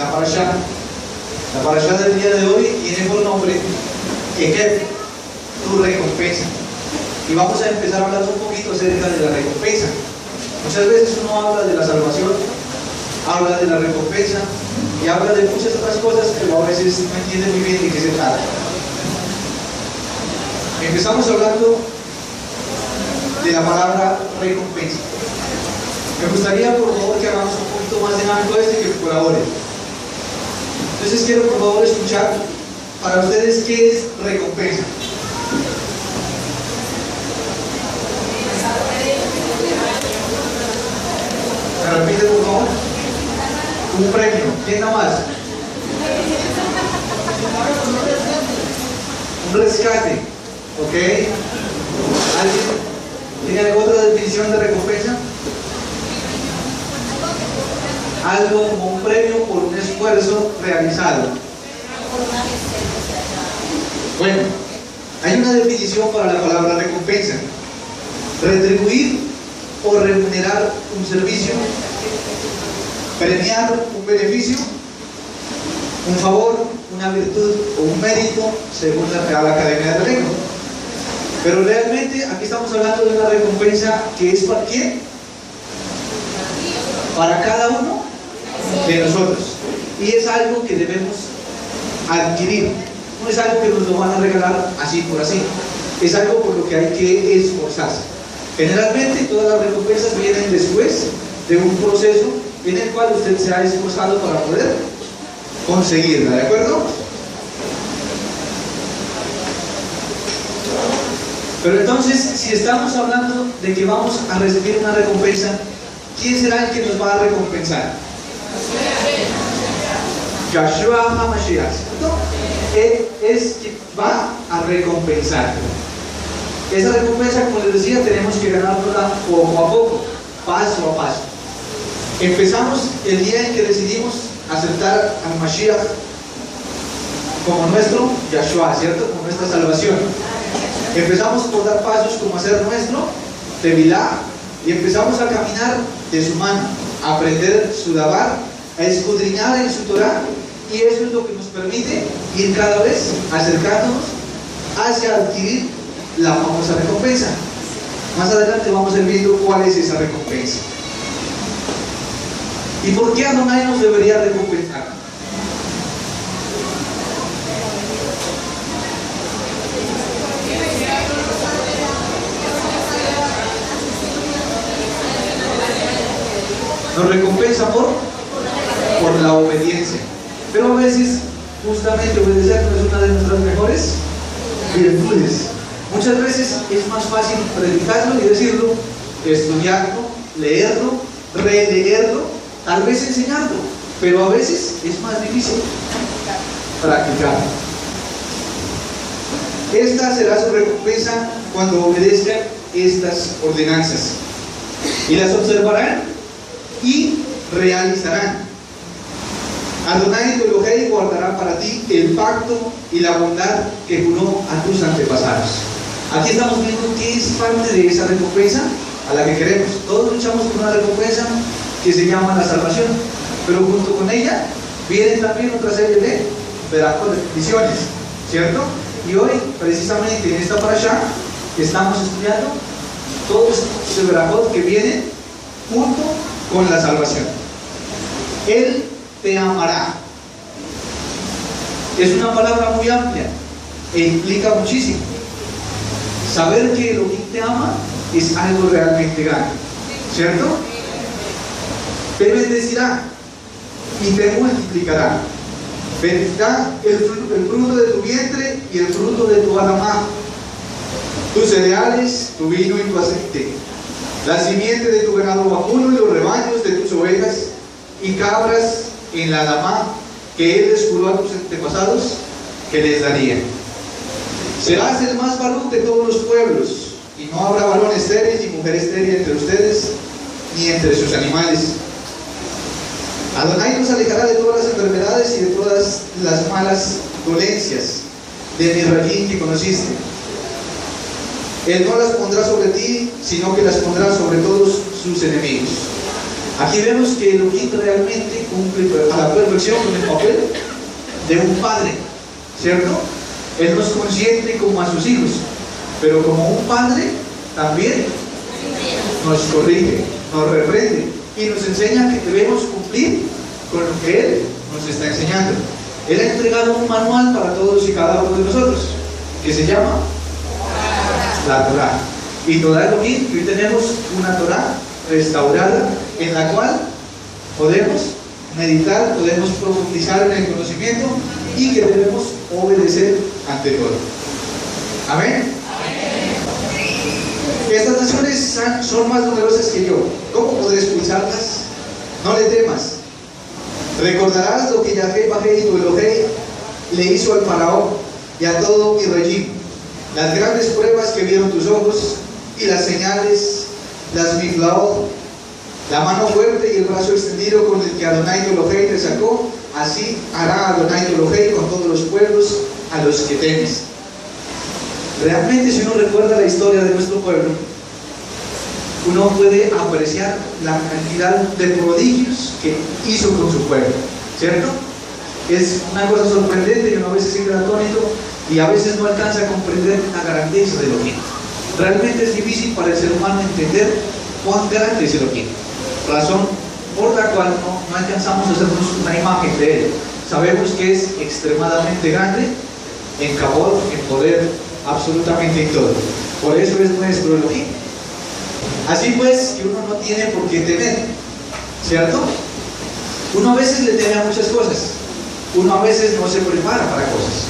la parashá. La parashá del día de hoy tiene por nombre Ekev, tu recompensa. Y vamos a empezar hablando un poquito acerca de la recompensa. Muchas veces uno habla de la salvación, habla de la recompensa y habla de muchas otras cosas, pero a veces no entiende muy bien de qué se trata. Empezamos hablando de la palabra recompensa. Me gustaría, por favor, que hagamos un poquito más dinámico y que colabore. Entonces quiero, por favor, escuchar para ustedes qué es recompensa. ¿Me repite, por favor? Un premio. ¿Quién da más? Un rescate. ¿Ok? ¿Alguien tiene alguna otra definición de recompensa? Algo como un premio por un esfuerzo realizado. Bueno, hay una definición para la palabra recompensa: retribuir o remunerar un servicio, premiar un beneficio, un favor, una virtud o un mérito, según la Real Academia de la Lengua. Pero realmente aquí estamos hablando de una recompensa que es ¿para quién? Para cada uno de nosotros. Y es algo que debemos adquirir. No es algo que nos lo van a regalar así por así. Es algo por lo que hay que esforzarse. Generalmente todas las recompensas vienen después de un proceso en el cual usted se ha esforzado para poder conseguirla, ¿de acuerdo? Pero entonces, si estamos hablando de que vamos a recibir una recompensa, ¿quién será el que nos va a recompensar? Yahshua HaMashiach. Él es quien va a recompensar. Esa recompensa, como les decía, tenemos que ganarla poco a poco, paso a paso. Empezamos el día en que decidimos aceptar al Mashiach como nuestro Yahshua, ¿cierto? Como nuestra salvación. Empezamos por dar pasos como hacer nuestro Tevilá y empezamos a caminar de su mano, a aprender su Dabar, a escudriñar en su Torah, y eso es lo que nos permite ir cada vez acercándonos hacia adquirir la famosa recompensa. Más adelante vamos a ir viendo cuál es esa recompensa. ¿Y por qué Adonai nos debería recompensar? Nos recompensa por la obediencia. Pero a veces, justamente, obedecer no es una de nuestras mejores virtudes. Muchas veces es más fácil predicarlo y decirlo, estudiarlo, leerlo, releerlo, tal vez enseñarlo, pero a veces es más difícil practicarlo. Esta será su recompensa cuando obedezcan estas ordenanzas, y las observarán y realizarán. Adonai tu Elohei guardará para ti el pacto y la bondad que juró a tus antepasados. Aquí estamos viendo qué es parte de esa recompensa a la que queremos. Todos luchamos por una recompensa que se llama la salvación, pero junto con ella vienen también otra serie de bendiciones, ¿cierto? Y hoy, precisamente en esta parashá, estamos estudiando todos estos verajot que vienen junto con la salvación. Él te amará. Es una palabra muy amplia e implica muchísimo. Saber que Elohim te ama es algo realmente grande, ¿cierto? Te bendecirá y te multiplicará. Bendecirá el fruto de tu vientre y el fruto de tu adamá, tus cereales, tu vino y tu aceite, la simiente de tu ganado vacuno y los rebaños de tus ovejas y cabras en la adamá que él les juró a tus antepasados que les daría. Serás el más varón de todos los pueblos, y no habrá varón estéril ni mujer estéril entre ustedes, ni entre sus animales. Adonai nos alejará de todas las enfermedades y de todas las malas dolencias de mi región que conociste. Él no las pondrá sobre ti, sino que las pondrá sobre todos sus enemigos. Aquí vemos que Elohim realmente cumple a la perfección con el papel de un padre, ¿cierto? Él nos consiente como a sus hijos, pero como un padre también nos corrige, nos reprende y nos enseña que debemos cumplir con lo que Él nos está enseñando. Él ha entregado un manual para todos y cada uno de nosotros, que se llama la Torá. Y Torá Elohim, que hoy tenemos una Torá restaurada, en la cual podemos meditar, podemos profundizar en el conocimiento y que debemos obedecer ante todo. Amén. Estas naciones son más numerosas que yo. ¿Cómo podré expulsarlas? No le temas. Recordarás lo que Yahvé Bajé y tu Elohei le hizo al faraón y a todo mi régimen, las grandes pruebas que vieron tus ojos y las señales, las miflaot, la mano fuerte y el brazo extendido con el que Adonai tu Elohei te sacó. Así hará Adonai tu Elohei con todos los pueblos a los que temes. Realmente, si uno recuerda la historia de nuestro pueblo, uno puede apreciar la cantidad de prodigios que hizo con su pueblo, ¿cierto? Es una cosa sorprendente y uno a veces se queda atónito y a veces no alcanza a comprender la grandeza de Elohim. Realmente es difícil para el ser humano entender cuán grande es Elohim, razón por la cual no alcanzamos a hacernos una imagen de Él. Sabemos que es extremadamente grande en cabot, en poder, absolutamente en todo. Por eso es nuestro Elohim. Así pues, que uno no tiene por qué temer, ¿cierto? Uno a veces le teme a muchas cosas. Uno a veces no se prepara para cosas.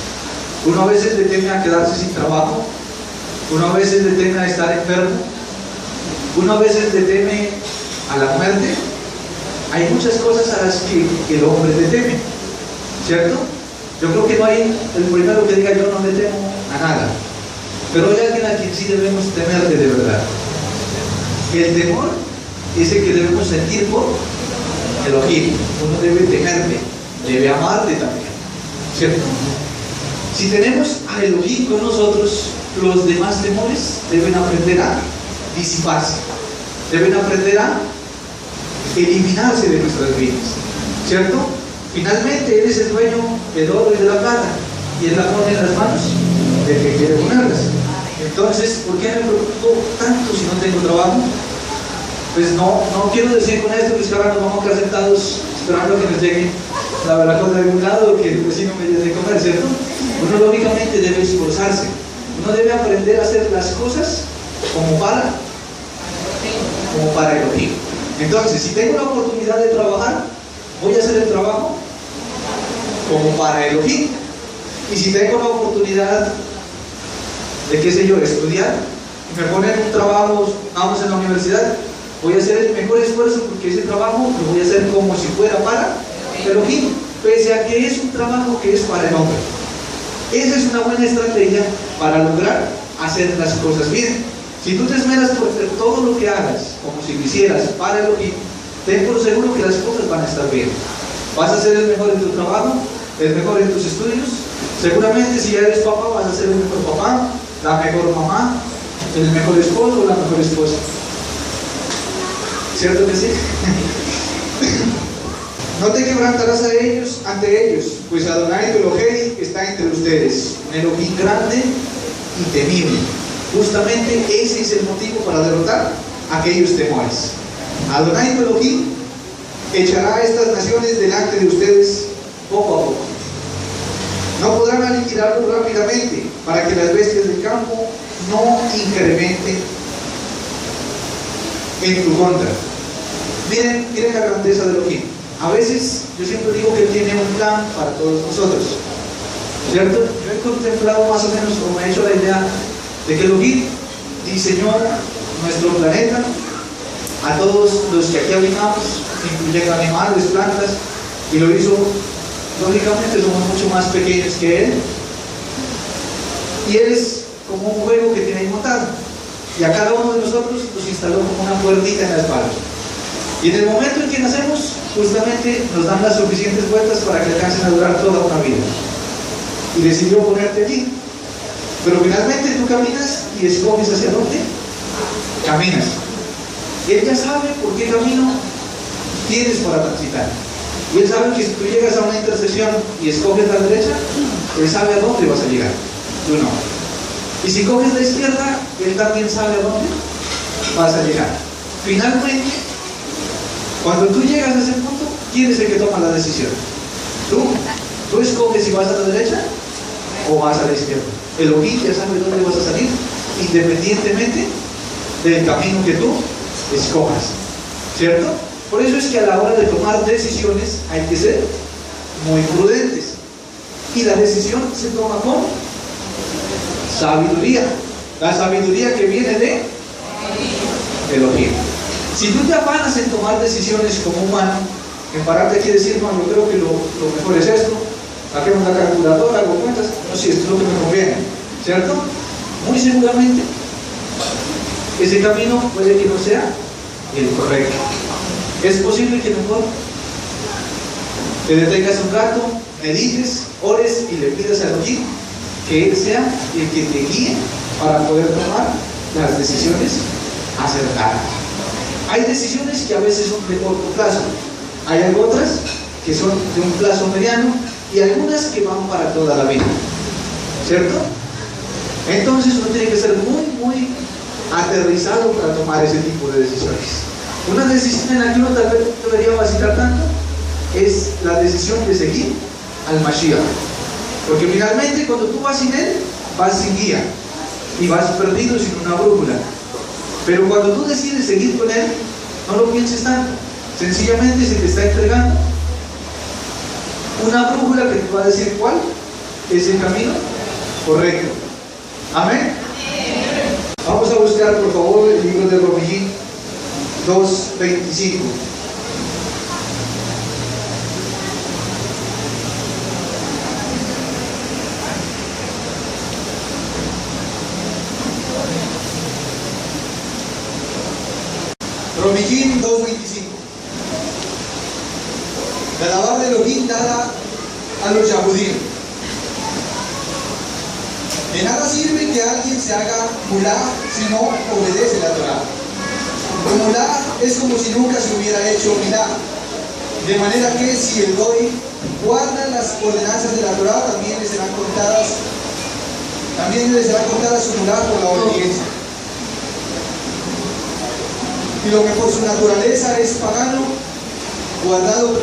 Uno a veces le teme a quedarse sin trabajo. Uno a veces le teme a estar enfermo. Uno a veces le teme a la muerte. Hay muchas cosas a las que el hombre le teme, ¿cierto? Yo creo que no hay el primero que diga yo no le temo a nada. Pero hay alguien a quien sí debemos temerle de verdad. El temor es el que debemos sentir por Elohim. Uno debe temerle, debe amarle también, ¿cierto? Si tenemos a Elohim con nosotros, los demás temores deben aprender a disiparse, deben aprender a eliminarse de nuestras vidas, ¿cierto? Finalmente Él es el dueño del oro y de la plata y Él la pone en las manos del que quiere ponerlas. Entonces, ¿por qué me preocupo tanto si no tengo trabajo? Pues no quiero decir con esto que es que ahora nos vamos a quedar sentados esperando que nos llegue la verdad de algún lado o que el vecino me dé de comer, ¿cierto? Uno lógicamente debe esforzarse, uno debe aprender a hacer las cosas como para Elohim. Entonces, si tengo la oportunidad de trabajar, voy a hacer el trabajo como para Elohim. Y si tengo la oportunidad de, qué sé yo, estudiar, y me ponen un trabajo, vamos en la universidad, voy a hacer el mejor esfuerzo porque ese trabajo lo voy a hacer como si fuera para Elohim, pese a que es un trabajo que es para el hombre. Esa es una buena estrategia para lograr hacer las cosas bien. Si tú te esmeras por hacer todo lo que hagas como si lo hicieras para Elohim, ten por seguro que las cosas van a estar bien. Vas a ser el mejor en tu trabajo, el mejor en tus estudios. Seguramente si ya eres papá, vas a ser el mejor papá, la mejor mamá, el mejor esposo o la mejor esposa. ¿Cierto que sí? No te quebrantarás ante ellos, pues Adonai tu Elohei está entre ustedes, un Elohim grande y temible. Justamente ese es el motivo para derrotar aquellos temores. Adonai tu Elohim echará a estas naciones delante de ustedes poco a poco. No podrán aniquilarlos rápidamente para que las bestias del campo no incrementen en tu contra. Miren la grandeza de Elohim. A veces yo siempre digo que Él tiene un plan para todos nosotros, ¿cierto? Yo he contemplado más o menos, o me he hecho la idea de que Elohim diseñó nuestro planeta, a todos los que aquí habitamos, incluyendo animales, plantas, y lo hizo, lógicamente somos mucho más pequeños que Él, y Él es como un juego que tiene ahí montado, y a cada uno de nosotros nos instaló como una cuerdita en la espalda, y en el momento en que nacemos, justamente nos dan las suficientes vueltas para que alcancen a durar toda una vida, y decidió ponerte allí. Pero finalmente tú caminas y escoges hacia dónde caminas. Y Él ya sabe por qué camino tienes para transitar. Y Él sabe que si tú llegas a una intersección y escoges la derecha, Él sabe a dónde vas a llegar. Tú no. Y si coges la izquierda, Él también sabe a dónde vas a llegar. Finalmente, cuando tú llegas a ese punto, ¿quién es el que toma la decisión? Tú escoges si vas a la derecha o vas a la izquierda. Elohim ya sabe dónde vas a salir, independientemente del camino que tú escojas, ¿cierto? Por eso es que a la hora de tomar decisiones hay que ser muy prudentes. Y la decisión se toma con sabiduría. La sabiduría que viene de Elohim. Si tú te afanas en tomar decisiones como humano, en pararte aquí y decir, no, yo creo que lo mejor es esto, saquemos la calculadora, hago cuentas, no, si esto es lo que me conviene, ¿cierto? Muy seguramente ese camino puede que no sea el correcto. Es posible que mejor te detengas un rato, medites, ores y le pidas a Elohim que Él sea el que te guíe para poder tomar las decisiones acertadas. Hay decisiones que a veces son de corto plazo, hay otras que son de un plazo mediano y algunas que van para toda la vida, ¿cierto? Entonces uno tiene que ser muy aterrizado para tomar ese tipo de decisiones. Una decisión en la que uno tal vez no debería vacilar tanto es la decisión de seguir al Mashiach, porque finalmente cuando tú vas sin Él, vas sin guía y vas perdido sin una brújula. Pero cuando tú decides seguir con Él, no lo pienses tanto, sencillamente se te está entregando una brújula que te va a decir cuál es el camino correcto. Amén. Vamos a buscar por favor el libro de Romillín 2:25. Romillín 2:25. La alabar de Elohim dada a los Yahudim. De nada sirve que alguien se haga mulá si no obedece la Torah. Mulá es como si nunca se hubiera hecho milá. De manera que si el goy guarda las ordenanzas de la Torah, también le serán contadas su mulá por la obediencia. Y lo que por su naturaleza es pagano, guardando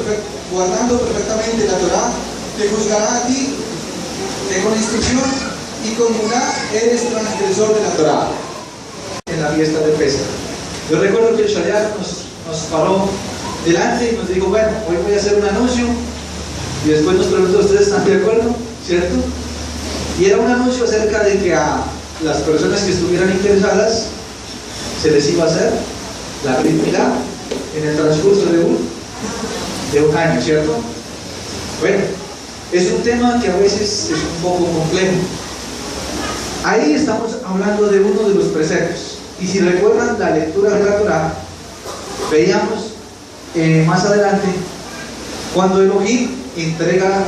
perfectamente la Torah, te juzgará a ti que con instrucción y con mulá eres transgresor de la Torah. En la fiesta de Pesach. Yo recuerdo que el Shaliach nos paró delante y nos dijo, bueno, hoy voy a hacer un anuncio, y después nos preguntó, ¿ustedes están de acuerdo? ¿Cierto? Y era un anuncio acerca de que a las personas que estuvieran interesadas se les iba a hacer la Brit Milá en el transcurso de un año, ¿cierto? Bueno, es un tema que a veces es un poco complejo. Ahí estamos hablando de uno de los preceptos. Y si recuerdan la lectura de la Torah, veíamos más adelante cuando Elohim entrega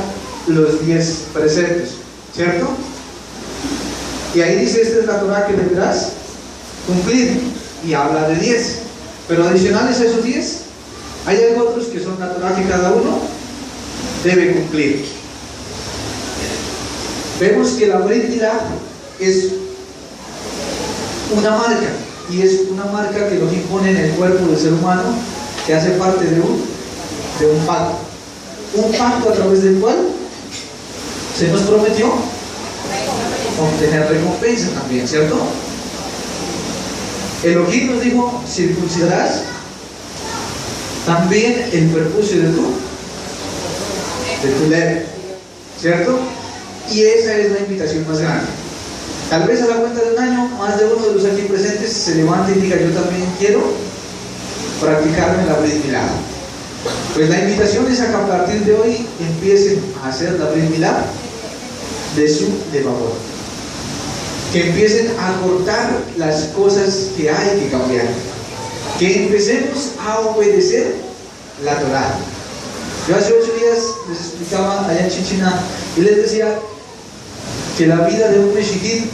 los 10 preceptos, ¿cierto? Y ahí dice, esta es la Torah que deberás cumplir, y habla de 10. Pero adicionales a esos 10, hay otros que son la Torah que cada uno debe cumplir. Vemos que la Brit Milá es una marca, y es una marca que Elohim pone en el cuerpo del ser humano, que hace parte de un pacto. Un pacto a través del cual se nos prometió obtener recompensa también, ¿cierto? Elohim nos dijo, circuncidarás también el prepucio de tu leve, ¿cierto? Y esa es la invitación más grande. Tal vez a la cuenta de un año, más de uno de los aquí presentes se levante y diga, yo también quiero practicarme la Brit Milá. Pues la invitación es a que a partir de hoy empiecen a hacer la Brit Milá de su levavor. Que empiecen a cortar las cosas que hay que cambiar. Que empecemos a obedecer la Torah. Yo hace 8 días les explicaba allá en Chichiná y les decía que la vida de un meshikit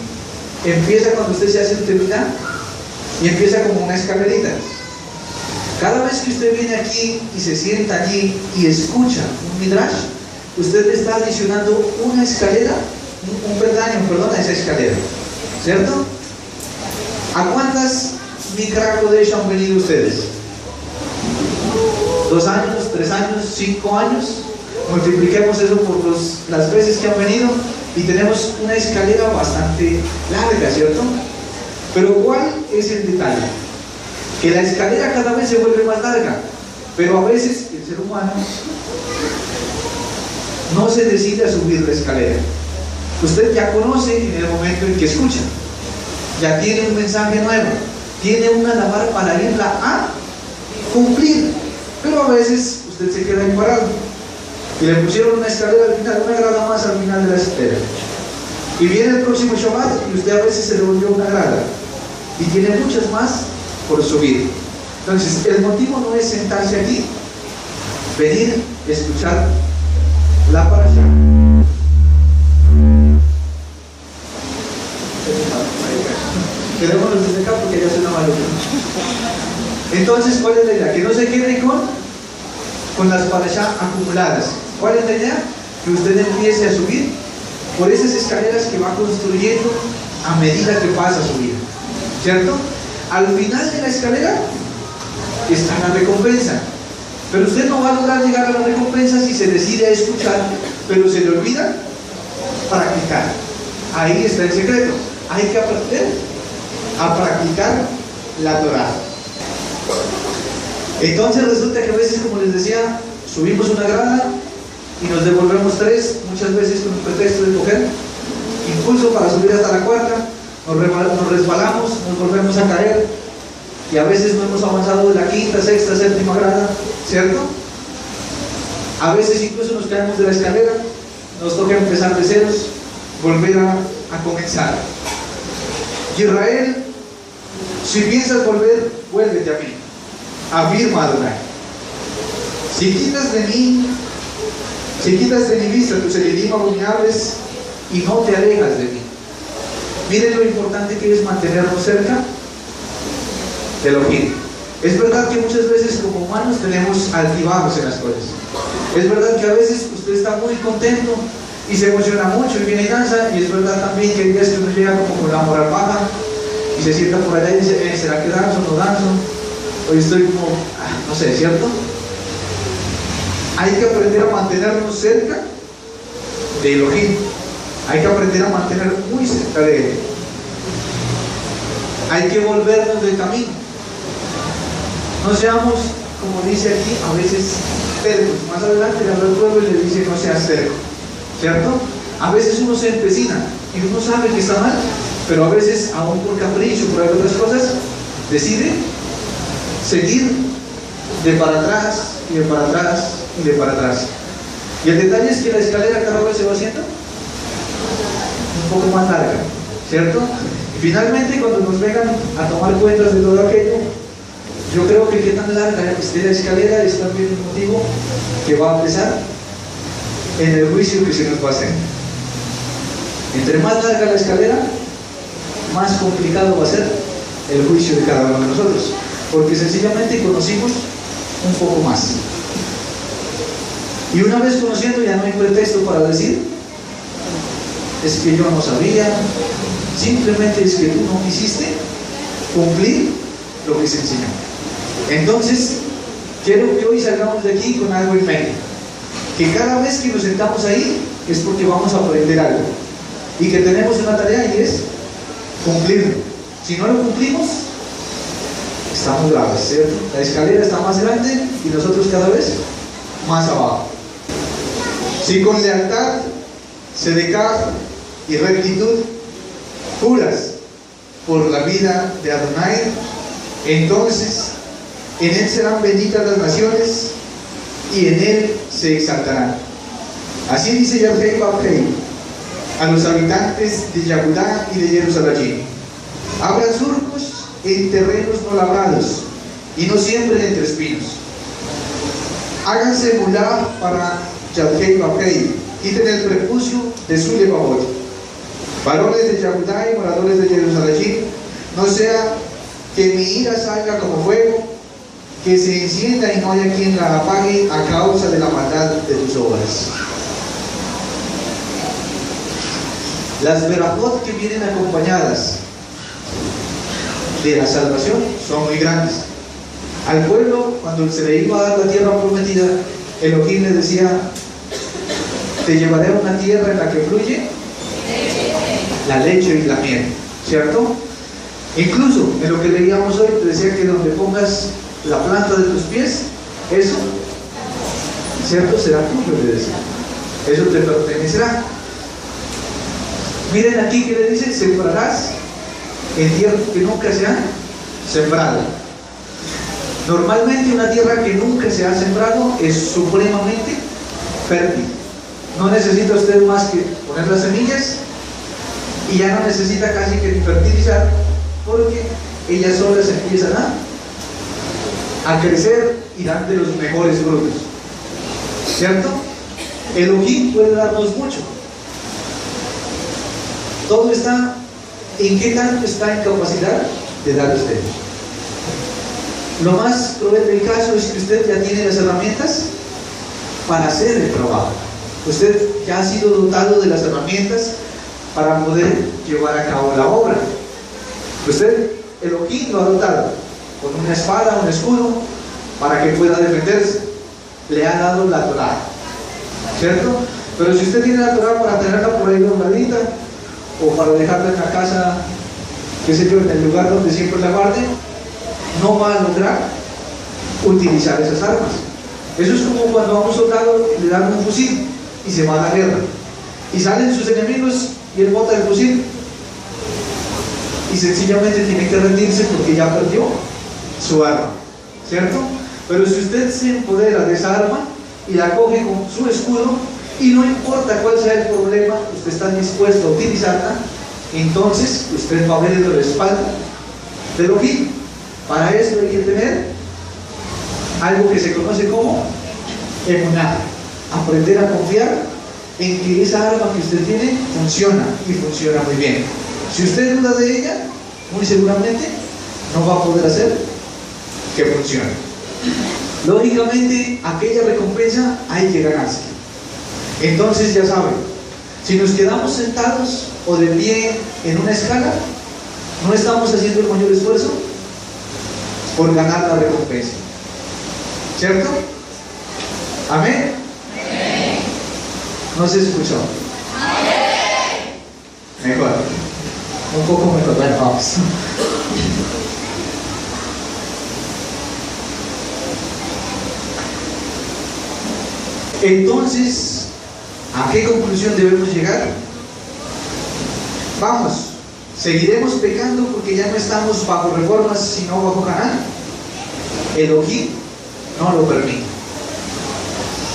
empieza cuando usted se hace un tefilá y empieza como una escalerita. Cada vez que usted viene aquí y se sienta allí y escucha un midrash, usted le está adicionando una escalera, un peldaño, perdón, a esa escalera, ¿cierto? ¿A cuántas Mikra Kodesh han venido ustedes? ¿2 años, 3 años, 5 años? Multipliquemos eso por las veces que han venido y tenemos una escalera bastante larga, ¿cierto? Pero ¿cuál es el detalle? Que la escalera cada vez se vuelve más larga, pero a veces el ser humano no se decide a subir la escalera. Usted ya conoce en el momento en que escucha, ya tiene un mensaje nuevo, tiene una labor para irla a cumplir, pero a veces usted se queda ahí parado y le pusieron una escalera al final, una grada más al final de la escalera, y viene el próximo Shabbat y usted a veces se le volvió una grada y tiene muchas más por subir. Entonces el motivo no es sentarse aquí, venir, escuchar la parasha. Quedémonos desde acá porque ya suena mal. Entonces, ¿cuál es la idea? Que no se quede con las parashá acumuladas. ¿Cuál es la idea? Que usted empiece a subir por esas escaleras que va construyendo a medida que pasa su vida, ¿cierto? Al final de la escalera está la recompensa, pero usted no va a lograr llegar a la recompensa si se decide a escuchar, pero se le olvida practicar. Ahí está el secreto. Hay que aprender a practicar la Torah. Entonces resulta que a veces, como les decía, subimos una grada y nos devolvemos 3, muchas veces con el pretexto de coger impulso para subir hasta la 4ª, nos resbalamos, nos volvemos a caer y a veces no hemos avanzado de la 5ª, 6ª, 7ª grada, ¿cierto? A veces incluso nos caemos de la escalera, nos toca empezar de ceros, volver a comenzar. Israel, si piensas volver, vuélvete a mí, afirma Adonai. Si quitas de mi vista tus elidim abominables y no te alejas de mí. Miren lo importante que es mantenernos cerca de Elohim. Es verdad que muchas veces como humanos tenemos altibajos en las cosas. Es verdad que a veces usted está muy contento y se emociona mucho y viene y danza, y es verdad también que hay días que uno llega como con la moral baja y se sienta por allá y dice, ¿será que danzo o no danzo? Hoy estoy como, no sé, ¿cierto? Hay que aprender a mantenernos cerca de Elohim. Hay que aprender a mantener muy cerca de Él. Hay que volvernos del camino. No seamos, como dice aquí, a veces tercos. Más adelante le habla al pueblo y le dice, no seas terco, ¿cierto? A veces uno se empecina y uno sabe que está mal, pero a veces, aún por capricho, por otras cosas, decide seguir de para atrás y de para atrás y de para atrás. Y el detalle es que la escalera cada vez se va haciendo un poco más larga, ¿cierto? Y finalmente, cuando nos vengan a tomar cuentas de todo aquello, yo creo que qué tan larga esté la escalera es también el motivo que va a pesar en el juicio que se nos va a hacer. Entre más larga la escalera, más complicado va a ser el juicio de cada uno de nosotros, porque sencillamente conocimos un poco más. Y una vez conociendo, ya no hay pretexto para decir, es que yo no sabía, simplemente es que tú no quisiste cumplir lo que se enseñó. Entonces, quiero que hoy salgamos de aquí con algo en mente, que cada vez que nos sentamos ahí es porque vamos a aprender algo y que tenemos una tarea y es cumplirlo. Si no lo cumplimos, estamos graves, ¿cierto? La escalera está más grande y nosotros cada vez más abajo. Si con lealtad, sedekah y rectitud juras por la vida de Adonai, entonces en él serán benditas las naciones y en él se exaltarán. Así dice Yahweh Babhei a los habitantes de Yahudá y de Jerusalén: abran surcos en terrenos no labrados y no siembren entre espinos. Háganse mulá para Yahweh Babhei, quiten el prepucio de su levavot. Varones de Yahudá y moradores de Jerusalén, no sea que mi ira salga como fuego que se encienda y no haya quien la apague a causa de la maldad de tus obras. Las verajot que vienen acompañadas de la salvación son muy grandes. Al pueblo, cuando se le iba a dar la tierra prometida, Elohim le decía: te llevaré a una tierra en la que fluye la leche y la miel, ¿cierto? Incluso en lo que leíamos hoy te decía que donde pongas la planta de tus pies, eso, ¿cierto? Será tuyo, le decía. Eso te pertenecerá. Miren aquí que le dice: sembrarás en tierra que nunca se ha sembrado. Normalmente una tierra que nunca se ha sembrado es supremamente fértil. No necesita usted más que poner las semillas y ya no necesita casi que fertilizar, porque ellas solas empiezan a crecer y dan de los mejores frutos, ¿cierto? Elohim puede darnos mucho. Todo está en qué tanto está en capacidad de dar usted. Lo más cruel del caso es que usted ya tiene las herramientas para hacer el trabajo. Usted ya ha sido dotado de las herramientas para poder llevar a cabo la obra. Usted, Elohim, lo ha dotado con una espada, un escudo, para que pueda defenderse. Le ha dado la Torah, ¿cierto? Pero si usted tiene la Torah para tenerla por ahí dobladita, o para dejarla en la casa, qué sé yo, en el lugar donde siempre la guarde, no va a lograr utilizar esas armas. Eso es como cuando a un soldado le dan un fusil y se va a la guerra, y salen sus enemigos y él bota el fusil y sencillamente tiene que rendirse porque ya perdió su arma, ¿cierto? Pero si usted se empodera de esa arma y la coge con su escudo, y no importa cuál sea el problema, usted está dispuesto a utilizarla, entonces usted va a ver el respaldo de Elohim. Para eso hay que tener algo que se conoce como emuná, aprender a confiar en que esa arma que usted tiene funciona, y funciona muy bien. Si usted duda de ella, muy seguramente no va a poder hacer que funcione. Lógicamente, aquella recompensa hay que ganársela. Entonces ya saben, si nos quedamos sentados o de pie en una escala, no estamos haciendo el mayor esfuerzo por ganar la recompensa, ¿cierto? ¿Amén? Amén. No se escuchó. Amén. Mejor, un poco mejor. Bueno, vamos. Entonces, ¿a qué conclusión debemos llegar? Vamos, ¿seguiremos pecando porque ya no estamos bajo reformas sino bajo Canaán? Elohim no lo permite.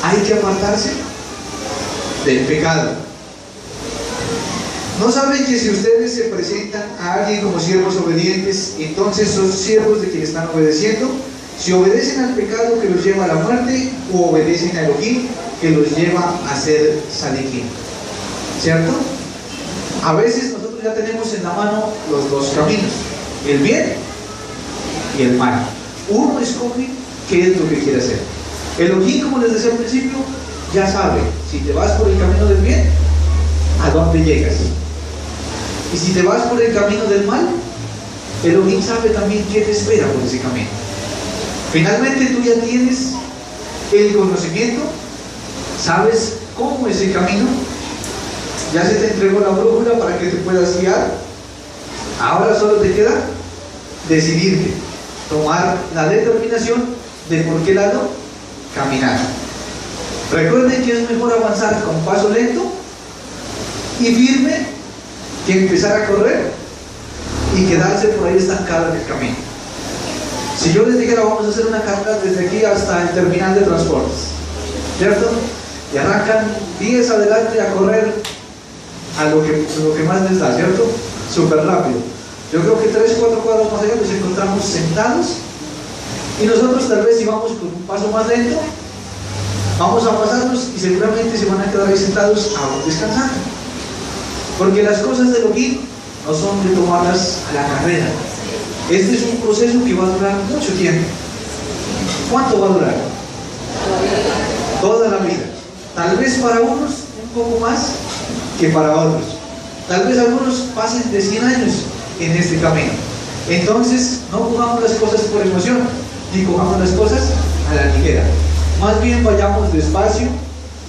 Hay que apartarse del pecado. ¿No saben que si ustedes se presentan a alguien como siervos obedientes, entonces son siervos de quien están obedeciendo? Si obedecen al pecado que los lleva a la muerte, o obedecen a Elohim que los lleva a ser sadiquim, ¿cierto? A veces nosotros ya tenemos en la mano los dos caminos, el bien y el mal. Uno escoge qué es lo que quiere hacer. Elohim, como les decía al principio, ya sabe, si te vas por el camino del bien, a dónde llegas. Y si te vas por el camino del mal, Elohim sabe también qué te espera por ese camino. Finalmente tú ya tienes el conocimiento, sabes cómo es el camino, ya se te entregó la brújula para que te puedas guiar. Ahora solo te queda decidirte, tomar la determinación de por qué lado caminar. Recuerden que es mejor avanzar con paso lento y firme que empezar a correr y quedarse por ahí estancado en el camino. Si yo les dijera vamos a hacer una carrera desde aquí hasta el terminal de transportes, ¿cierto? Y arrancan 10 adelante a correr a lo que más les da, ¿cierto? Súper rápido. Yo creo que 3 o 4 cuadros más allá nos encontramos sentados y nosotros tal vez si vamos con un paso más lento vamos a pasarnos y seguramente se van a quedar ahí sentados aún descansando, porque las cosas de Elohim no son de tomarlas a la carrera. Este es un proceso que va a durar mucho tiempo. ¿Cuánto va a durar? Toda la vida. Tal vez para unos un poco más que para otros. Tal vez algunos pasen de 100 años en este camino. Entonces, no cojamos las cosas por emoción, ni cojamos las cosas a la ligera. Más bien vayamos despacio,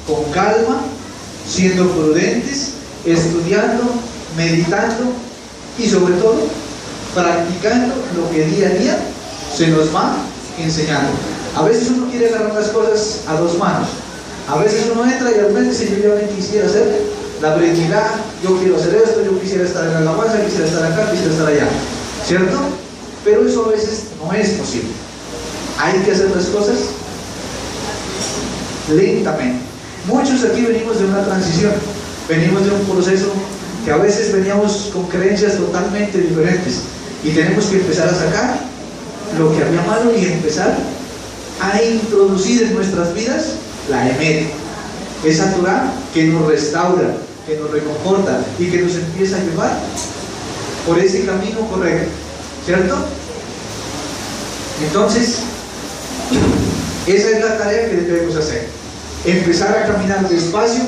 con calma, siendo prudentes, estudiando, meditando y sobre todo practicando lo que día a día se nos va enseñando. A veces uno quiere agarrar las cosas a dos manos. A veces uno entra y al frente dice: yo ya quisiera hacer la brevedad, yo quiero hacer esto, yo quisiera estar en la alabanza, quisiera estar acá, quisiera estar allá, ¿cierto? Pero eso a veces no es posible. Hay que hacer las cosas lentamente. Muchos aquí venimos de una transición, venimos de un proceso que a veces veníamos con creencias totalmente diferentes y tenemos que empezar a sacar lo que había malo y empezar a introducir en nuestras vidas la Emet, esa Torah que nos restaura, que nos reconforta y que nos empieza a llevar por ese camino correcto, ¿cierto? Entonces, esa es la tarea que debemos hacer: empezar a caminar despacio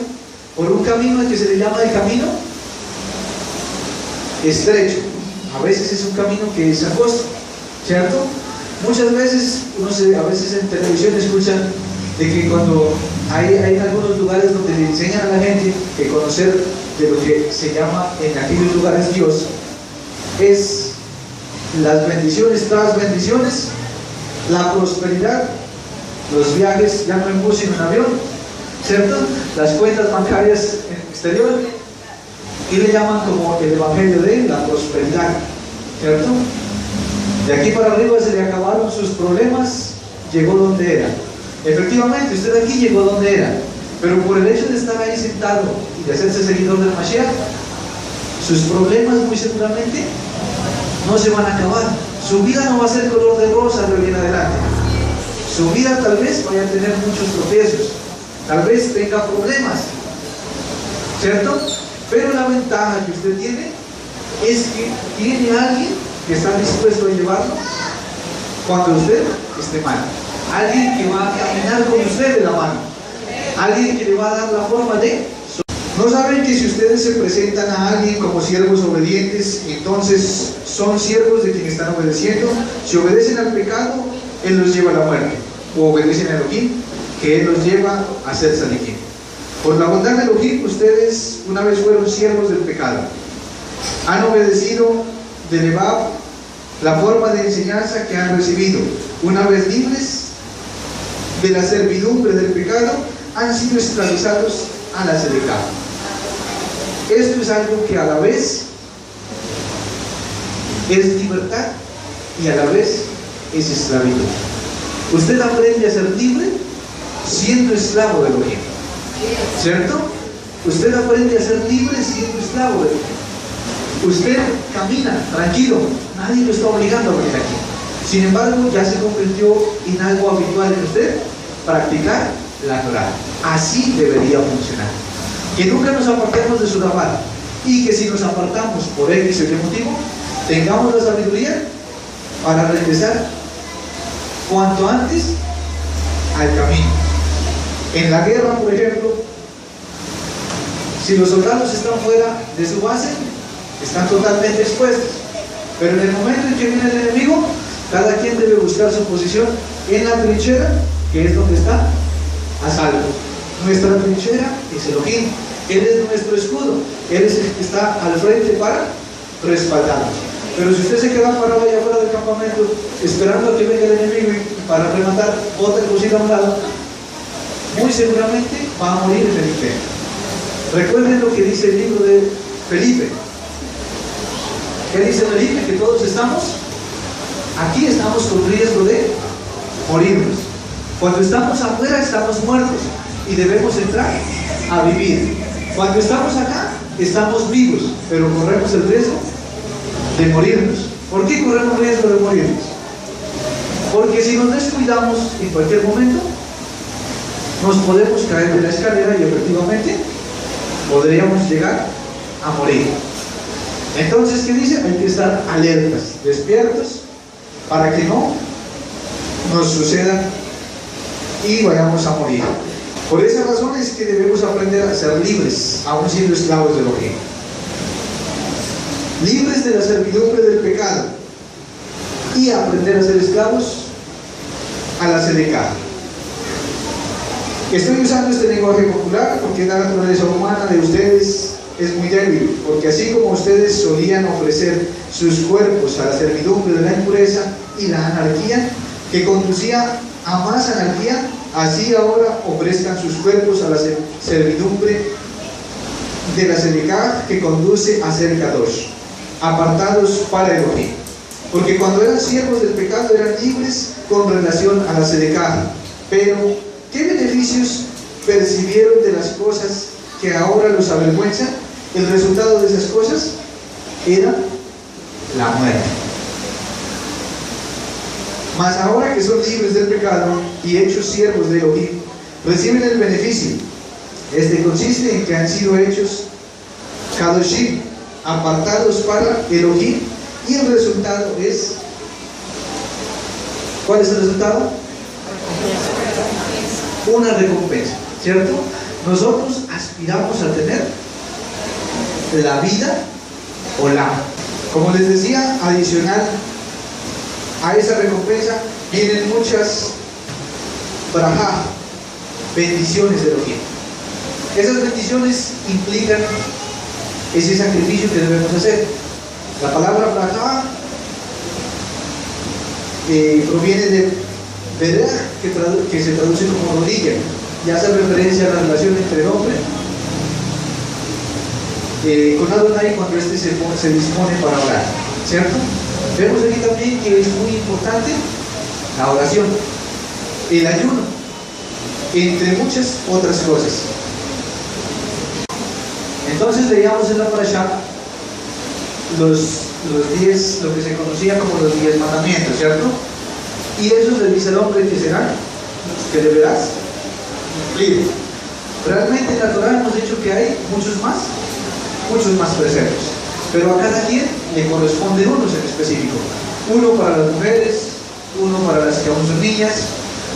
por un camino que se le llama el camino estrecho. A veces es un camino que es angosto, ¿cierto? Muchas veces, a veces en televisión escuchan de que cuando hay algunos lugares donde le enseñan a la gente que conocer de lo que se llama en aquellos lugares Dios es las bendiciones tras bendiciones, la prosperidad, los viajes ya no en bus sino en avión, ¿cierto? Las cuentas bancarias en el exterior, y le llaman como el evangelio de la prosperidad, ¿cierto? De aquí para arriba se le acabaron sus problemas, llegó donde era. Efectivamente, usted aquí llegó donde era, pero por el hecho de estar ahí sentado y de hacerse seguidor del Mashiach, sus problemas muy seguramente no se van a acabar. Su vida no va a ser color de rosa de hoy en adelante. Su vida tal vez vaya a tener muchos tropiezos, tal vez tenga problemas, ¿cierto? Pero la ventaja que usted tiene es que tiene a alguien que está dispuesto a llevarlo cuando usted esté mal. Alguien que va a caminar con usted de la mano. Alguien que le va a dar la forma de... ¿No saben que si ustedes se presentan a alguien como siervos obedientes, entonces son siervos de quien están obedeciendo? Si obedecen al pecado, Él los lleva a la muerte. O obedecen a Elohim, que Él los lleva a ser saliquín. Por la bondad de Elohim, ustedes una vez fueron siervos del pecado. Han obedecido de Lebab la forma de enseñanza que han recibido. Una vez libres de la servidumbre del pecado, han sido esclavizados a la Sedekah. Esto es algo que a la vez es libertad y a la vez es esclavitud. Usted aprende a ser libre siendo esclavo de Elohim, ¿cierto? Usted aprende a ser libre siendo esclavo de Elohim. Usted camina tranquilo, nadie lo está obligando a venir aquí. Sin embargo, ya se convirtió en algo habitual en usted practicar la Torah. Así debería funcionar. Que nunca nos apartemos de su Rabbah, y que si nos apartamos por X o Y motivo, tengamos la sabiduría para regresar cuanto antes al camino. En la guerra, por ejemplo, si los soldados están fuera de su base, están totalmente expuestos. Pero en el momento en que viene el enemigo, cada quien debe buscar su posición en la trinchera, que es donde está a salvo. Nuestra trinchera es Elohim. Él es nuestro escudo. Él es el que está al frente para respaldarnos. Pero si usted se queda parado allá afuera del campamento, esperando a que venga el enemigo y para rematar, bota el fusil a un lado, muy seguramente va a morir en el infierno. Recuerden lo que dice el libro de Felipe. ¿Qué dice Felipe? Que todos estamos con riesgo de morirnos. Cuando estamos afuera estamos muertos y debemos entrar a vivir. Cuando estamos acá estamos vivos, pero corremos el riesgo de morirnos. ¿Por qué corremos riesgo de morirnos? Porque si nos descuidamos en cualquier momento nos podemos caer de la escalera y efectivamente podríamos llegar a morir. Entonces, ¿qué dice? Hay que estar alertas, despiertos, para que no nos sucedan y vayamos a morir. Por esa razón es que debemos aprender a ser libres, aun siendo esclavos de Elohim. Libres de la servidumbre del pecado y aprender a ser esclavos a la Sedeká. Estoy usando este lenguaje popular porque la naturaleza humana de ustedes es muy débil, porque así como ustedes solían ofrecer sus cuerpos a la servidumbre de la impureza y la anarquía, que conducía a más anarquía, así ahora ofrezcan sus cuerpos a la servidumbre de la Sedeká, que conduce a ser Kadosh, apartados para Elohim. Porque cuando eran siervos del pecado eran libres con relación a la Sedeká, pero ¿qué beneficios percibieron de las cosas que ahora los avergüenzan? El resultado de esas cosas era la muerte. Mas ahora que son libres del pecado y hechos siervos de Elohim, reciben el beneficio. Este consiste en que han sido hechos Kadoshim, apartados para Elohim, y el resultado es... ¿Cuál es el resultado? Una recompensa, ¿cierto? Nosotros aspiramos a tener la vida olam. Como les decía, adicional a esa recompensa vienen muchas brajá, bendiciones de Elohim. Esas bendiciones implican ese sacrificio que debemos hacer. La palabra brajá proviene de Beraj, que se traduce como rodilla, y hace referencia a la relación entre el hombre con Adonai cuando éste se dispone para orar, ¿cierto? Vemos aquí también que es muy importante la oración, el ayuno, entre muchas otras cosas. Entonces leíamos en la parashá los 10, lo que se conocía como los 10 mandamientos, ¿cierto? Y esos le dice al hombre que serán, que deberás cumplir. Realmente en la Torah hemos dicho que hay muchos más preceptos, pero a cada quien le corresponden unos en específico. Uno para las mujeres, uno para las que aún son niñas,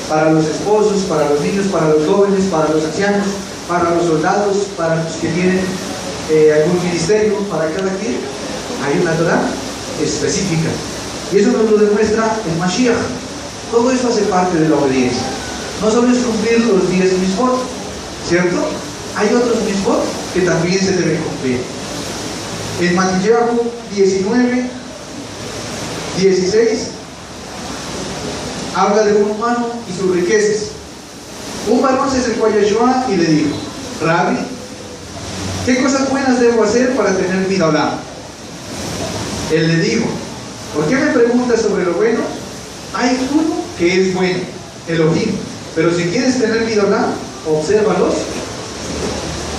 para los esposos, para los niños, para los jóvenes, para los ancianos, para los soldados, para los que tienen algún ministerio. Para cada quien hay una Torah específica, y eso nos lo demuestra el Mashiach. Todo eso hace parte de la obediencia. No solo es cumplir los 10 mitzvot, ¿cierto? Hay otros mitzvot que también se deben cumplir. En Matillahu 19, 16 habla de un humano y sus riquezas. Un varón se acercó a Yeshua y le dijo: Rabbi, ¿qué cosas buenas debo hacer para tener vida olam? Él le dijo: ¿por qué me preguntas sobre lo bueno? Hay uno que es bueno, Elohim, pero si quieres tener vida olam, observa los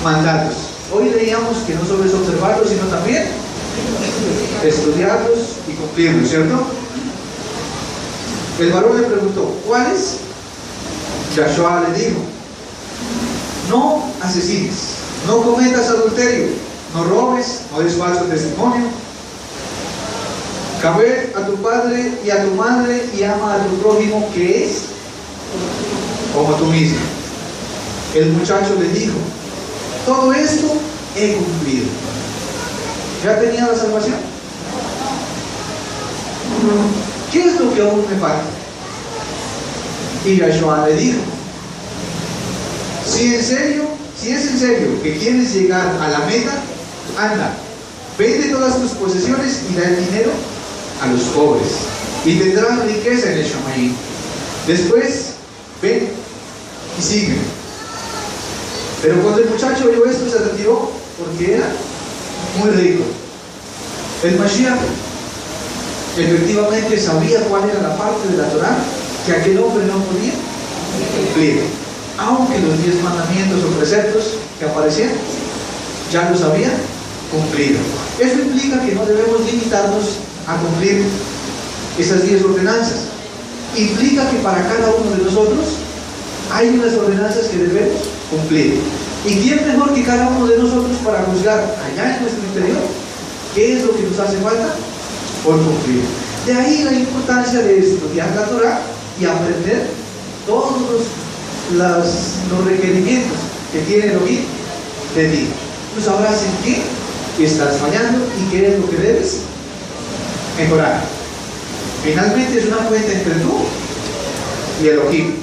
mandatos. Hoy leíamos que no solo es observarlos, sino también estudiarlos y cumplirlos, ¿cierto? El varón le preguntó: ¿cuáles? Yahshua le dijo: no asesines, no cometas adulterio, no robes, no des falso testimonio, cabe a tu padre y a tu madre y ama a tu prójimo que es como tú mismo. El muchacho le dijo: todo esto he cumplido. ¿Ya tenía la salvación? ¿Qué es lo que aún me falta? Y Yahshua le dijo: si es en serio que quieres llegar a la meta, anda, vende todas tus posesiones y da el dinero a los pobres, y tendrás riqueza en el Shamayim. Después, ven y sígueme. Pero cuando el muchacho oyó esto, se retiró porque era muy rico. El Mashiach efectivamente sabía cuál era la parte de la Torah que aquel hombre no podía cumplir, aunque los 10 mandamientos o preceptos que aparecían ya los había cumplido. Eso implica que no debemos limitarnos a cumplir esas 10 ordenanzas. Implica que para cada uno de nosotros hay unas ordenanzas que debemos cumplir. ¿Y quién mejor que cada uno de nosotros para juzgar allá en nuestro interior qué es lo que nos hace falta por cumplir? De ahí la importancia de estudiar la Torah y aprender todos los los requerimientos que tiene Elohim de ti. Tú sabrás en qué estás fallando y qué es lo que debes mejorar. Finalmente es una cuenta entre tú y Elohim.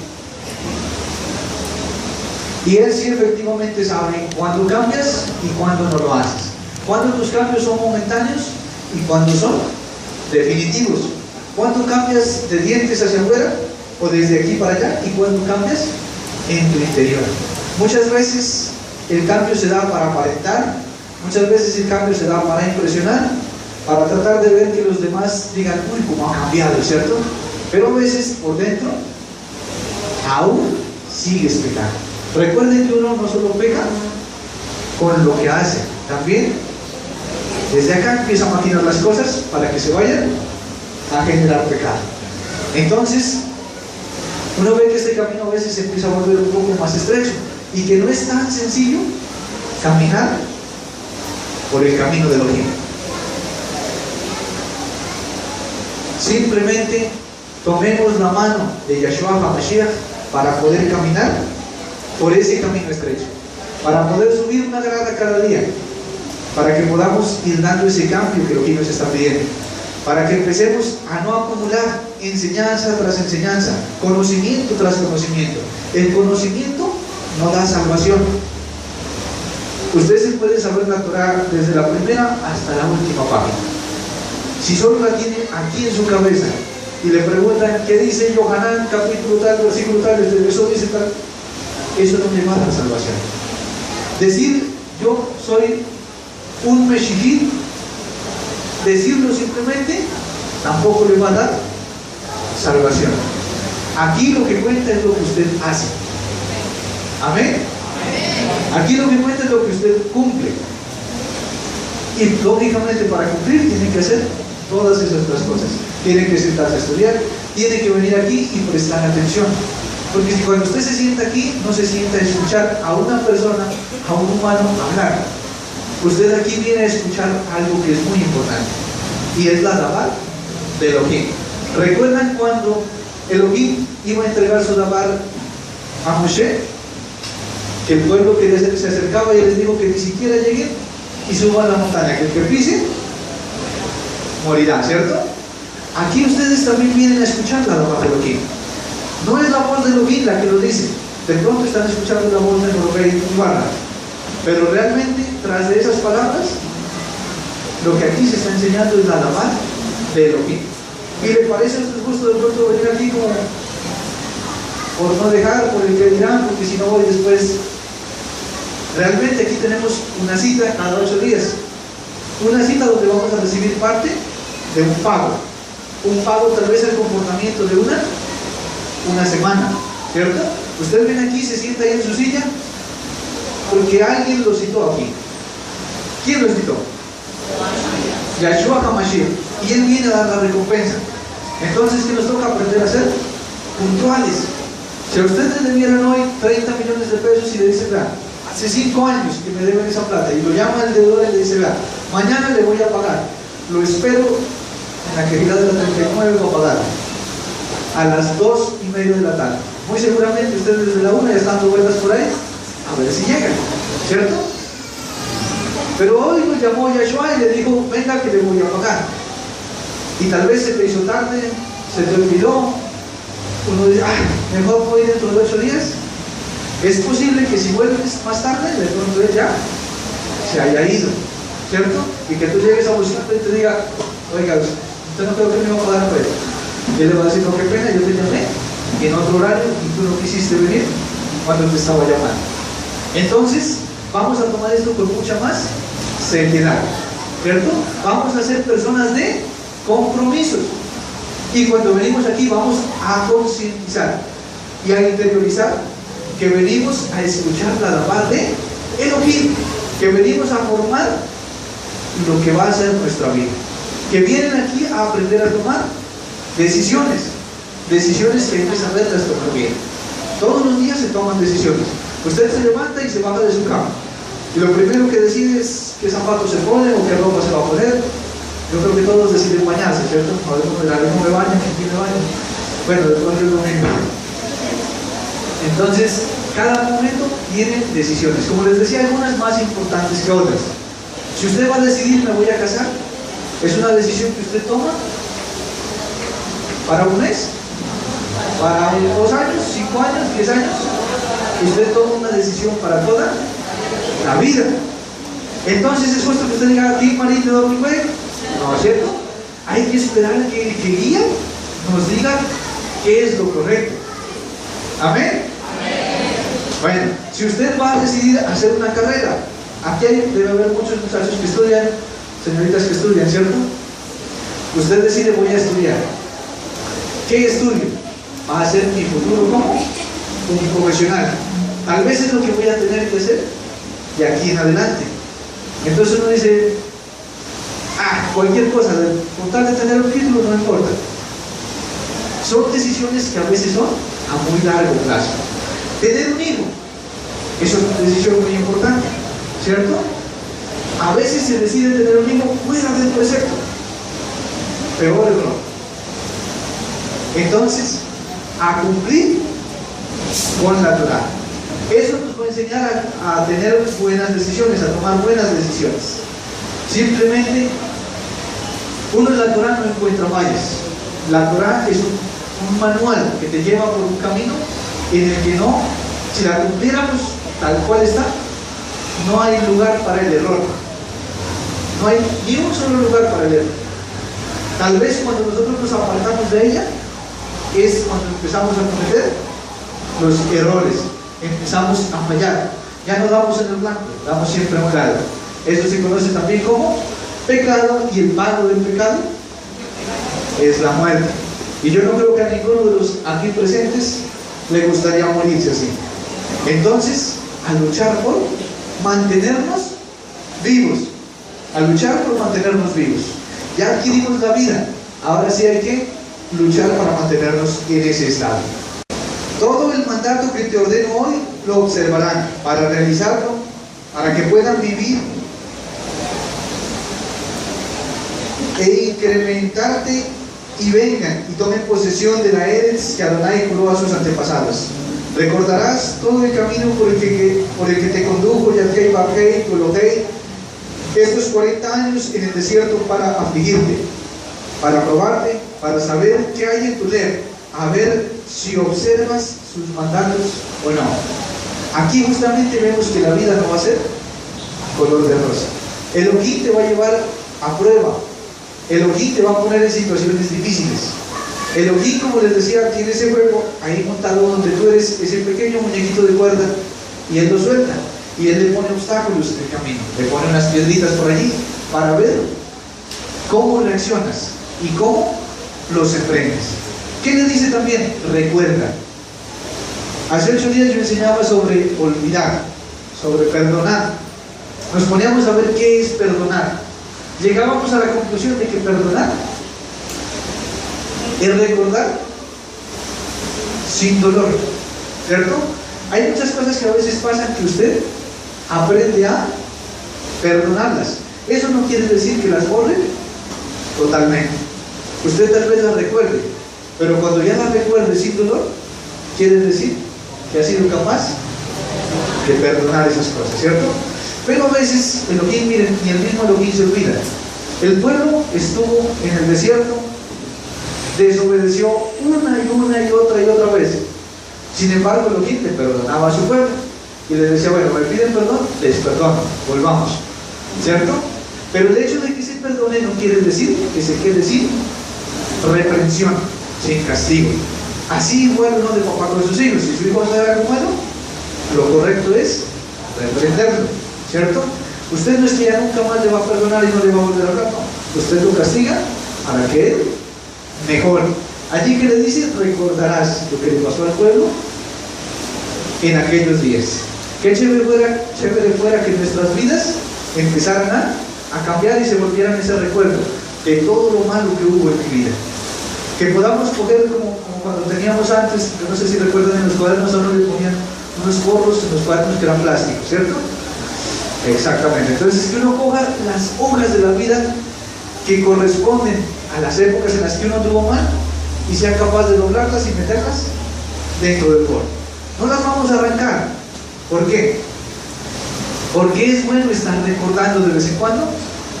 Y Él sí efectivamente sabe cuándo cambias y cuándo no lo haces. Cuándo tus cambios son momentáneos y cuándo son definitivos. Cuándo cambias de dientes hacia afuera o desde aquí para allá y cuándo cambias en tu interior. Muchas veces el cambio se da para aparentar, muchas veces el cambio se da para impresionar, para tratar de ver que los demás digan, uy, cómo ha cambiado, ¿cierto? Pero a veces por dentro aún sigues pecando. Recuerden que uno no solo peca con lo que hace, también desde acá empieza a maquinar las cosas para que se vayan a generar pecado. Entonces uno ve que este camino a veces se empieza a volver un poco más estrecho y que no es tan sencillo caminar por el camino de Elohim. Simplemente tomemos la mano de Yahshua HaMashiach para poder caminar por ese camino estrecho, para poder subir una grada cada día, para que podamos ir dando ese cambio que Elohim nos está pidiendo, para que empecemos a no acumular enseñanza tras enseñanza, conocimiento tras conocimiento. El conocimiento no da salvación. Usted se puede saber la Torah desde la primera hasta la última página. Si solo la tiene aquí en su cabeza y le preguntan qué dice Yohanan, capítulo tal, versículo tal, eso dice tal, eso no le va a dar salvación. Decir yo soy un meshihit, decirlo simplemente, tampoco le va a dar salvación. Aquí lo que cuenta es lo que usted hace. Amén. Aquí lo que cuenta es lo que usted cumple. Y lógicamente para cumplir tiene que hacer todas esas otras cosas. Tiene que sentarse a estudiar, tiene que venir aquí y prestar atención. Porque si cuando usted se sienta aquí, no se sienta a escuchar a una persona, a un humano hablar. Usted aquí viene a escuchar algo que es muy importante. Y es la dabar de Elohim. ¿Recuerdan cuando Elohim iba a entregar su dabar a Moshe? Que el pueblo que se acercaba y les dijo que ni siquiera lleguen y suban a la montaña, que el que pise morirá, ¿cierto? Aquí ustedes también vienen a escuchar la voz de Elohim. No es la voz de Elohim la que lo dice. De pronto están escuchando la voz de Norrey Ibarra, pero realmente tras de esas palabras lo que aquí se está enseñando es la voz de Elohim. ¿Y le parece a usted justo de pronto venir aquí como por no dejar, por el que dirán, porque si no voy después? Realmente aquí tenemos una cita cada 8 días, una cita donde vamos a recibir parte de un pago tal vez al comportamiento de una semana, ¿cierto? Usted viene aquí, se sienta ahí en su silla porque alguien lo citó aquí. ¿Quién lo citó? Yahshua HaMashiach, y Él viene a dar la recompensa. Entonces, ¿qué nos toca aprender a ser? Puntuales. Si a ustedes le debieran hoy 30 millones de pesos y le dicen, vea, hace 5 años que me deben esa plata, y lo llama el deudor y le dice, vea, mañana le voy a pagar, lo espero en la querida de la 39 va a pagar a las 2:30 de la tarde. Muy seguramente ustedes desde la 1 ya están dando vueltas por ahí a ver si llegan, ¿cierto? Pero hoy lo llamó Yahshua y le dijo, venga que le voy a pagar. Y tal vez se te hizo tarde, se te olvidó. Uno dice, mejor voy dentro de 8 días. Es posible que si vuelves más tarde, de pronto él ya se haya ido, ¿cierto? Y que tú llegues a buscarlo y te diga, oiga, usted no creo que me va a pagar por eso. Y él le va a decir, no, qué pena, yo te llamé en otro horario y tú no quisiste venir cuando te estaba llamando. Entonces, vamos a tomar esto con mucha más seriedad, ¿cierto? Vamos a ser personas de compromisos. Y cuando venimos aquí vamos a concientizar y a interiorizar que venimos a escuchar la dabar de Elohim, que venimos a formar lo que va a ser nuestra vida, que vienen aquí a aprender a tomar decisiones que hay que saberlas tomar bien. Todos los días se toman decisiones. Usted se levanta y se baja de su cama y lo primero que decide es qué zapatos se pone o qué ropa se va a poner. Yo creo que todos deciden bañarse, ¿cierto? A ver, ¿cómo me baño? ¿Quién me baña? Bueno, después del domingo. Entonces, cada momento tiene decisiones. Como les decía, algunas más importantes que otras. Si usted va a decidir, me voy a casar, es una decisión que usted toma para un mes, para 2 años, 5 años, 10 años. Usted toma una decisión para toda la vida. Entonces es justo que usted diga, ¿qué marido de mi juego? No, ¿es cierto? Hay que esperar a que el que guía nos diga qué es lo correcto. ¿Amén? Bueno, si usted va a decidir hacer una carrera, aquí debe haber muchos muchachos que estudian, señoritas que estudian, ¿cierto? Usted decide, voy a estudiar. ¿Qué estudio? Va a ser mi futuro como un profesional. Tal vez es lo que voy a tener que hacer de aquí en adelante. Entonces uno dice, cualquier cosa, con tal de tener un título no importa. Son decisiones que a veces son a muy largo plazo. Tener un hijo es una decisión muy importante, ¿cierto? A veces se decide tener un hijo fuera del precepto, peor error. Entonces, a cumplir con la Torá. Eso nos va a enseñar a tener buenas decisiones, a tomar buenas decisiones. Simplemente, uno en la Torá no encuentra fallas. La Torá es un manual que te lleva por un camino en el que no, si la cumpliéramos tal cual está, no hay lugar para el error. No hay ni un solo lugar para el error. Tal vez cuando nosotros nos apartamos de ella, es cuando empezamos a cometer los errores, empezamos a fallar. Ya no damos en el blanco, damos siempre a un lado. Eso se conoce también como pecado, y el pago del pecado es la muerte. Y yo no creo que a ninguno de los aquí presentes le gustaría morirse así. Entonces, a luchar por mantenernos vivos, a luchar por mantenernos vivos. Ya adquirimos la vida, ahora sí hay que luchar para mantenernos en ese estado. Todo el mandato que te ordeno hoy lo observarán para realizarlo, para que puedan vivir e incrementarte y vengan y tomen posesión de la Eretz que Adonai juró a sus antepasados. Recordarás todo el camino por el que te condujo Yadkei Barkei, Golotei, estos 40 años en el desierto para afligirte, para probarte, para saber qué hay en tu leer, a ver si observas sus mandatos o no. Aquí justamente vemos que la vida no va a ser color de rosa. Elohim te va a llevar a prueba. Elohim te va a poner en situaciones difíciles. Elohim, como les decía, tiene ese juego ahí montado donde tú eres ese pequeño muñequito de cuerda y él lo suelta y él le pone obstáculos en el camino, le pone unas piedritas por allí para ver cómo reaccionas y cómo los enfrentas. ¿Qué le dice también? Recuerda. Hace 8 días yo enseñaba sobre olvidar, sobre perdonar. Nos poníamos a ver qué es perdonar. Llegábamos a la conclusión de que perdonar es recordar sin dolor, ¿cierto? Hay muchas cosas que a veces pasan que usted aprende a perdonarlas. Eso no quiere decir que las borre totalmente. Usted tal vez las recuerde, pero cuando ya las recuerde sin dolor, quiere decir que ha sido capaz de perdonar esas cosas, ¿cierto? Pero a veces Elohim, miren, ni el mismo Elohim se olvida. El pueblo estuvo en el desierto, desobedeció una y otra vez. Sin embargo, Elohim le perdonaba a su pueblo y les decía, bueno, me piden perdón, les perdono, volvamos, ¿cierto? Pero el hecho de que se perdone no quiere decir que se quede sin reprensión, sin castigo. Así igual uno de papá con sus hijos. Si su hijo hace algo malo, lo correcto es reprenderlo, ¿cierto? Usted no es que ya nunca más le va a perdonar y no le va a volver a hablar, no. Usted lo castiga para que él mejore. Allí que le dice, recordarás lo que le pasó al pueblo en aquellos días. Qué chévere fuera que nuestras vidas empezaran a cambiar y se volvieran ese recuerdo de todo lo malo que hubo en mi vida. Que podamos coger como cuando teníamos antes, yo no sé si recuerdan, en los cuadernos a uno le ponían unos forros en los cuadernos que eran plásticos, ¿cierto? Exactamente. Entonces, que uno coja las hojas de la vida que corresponden a las épocas en las que uno tuvo mal y sea capaz de doblarlas y meterlas dentro del forro. no las vamos a arrancar. ¿Por qué? Porque es bueno estar recordando de vez en cuando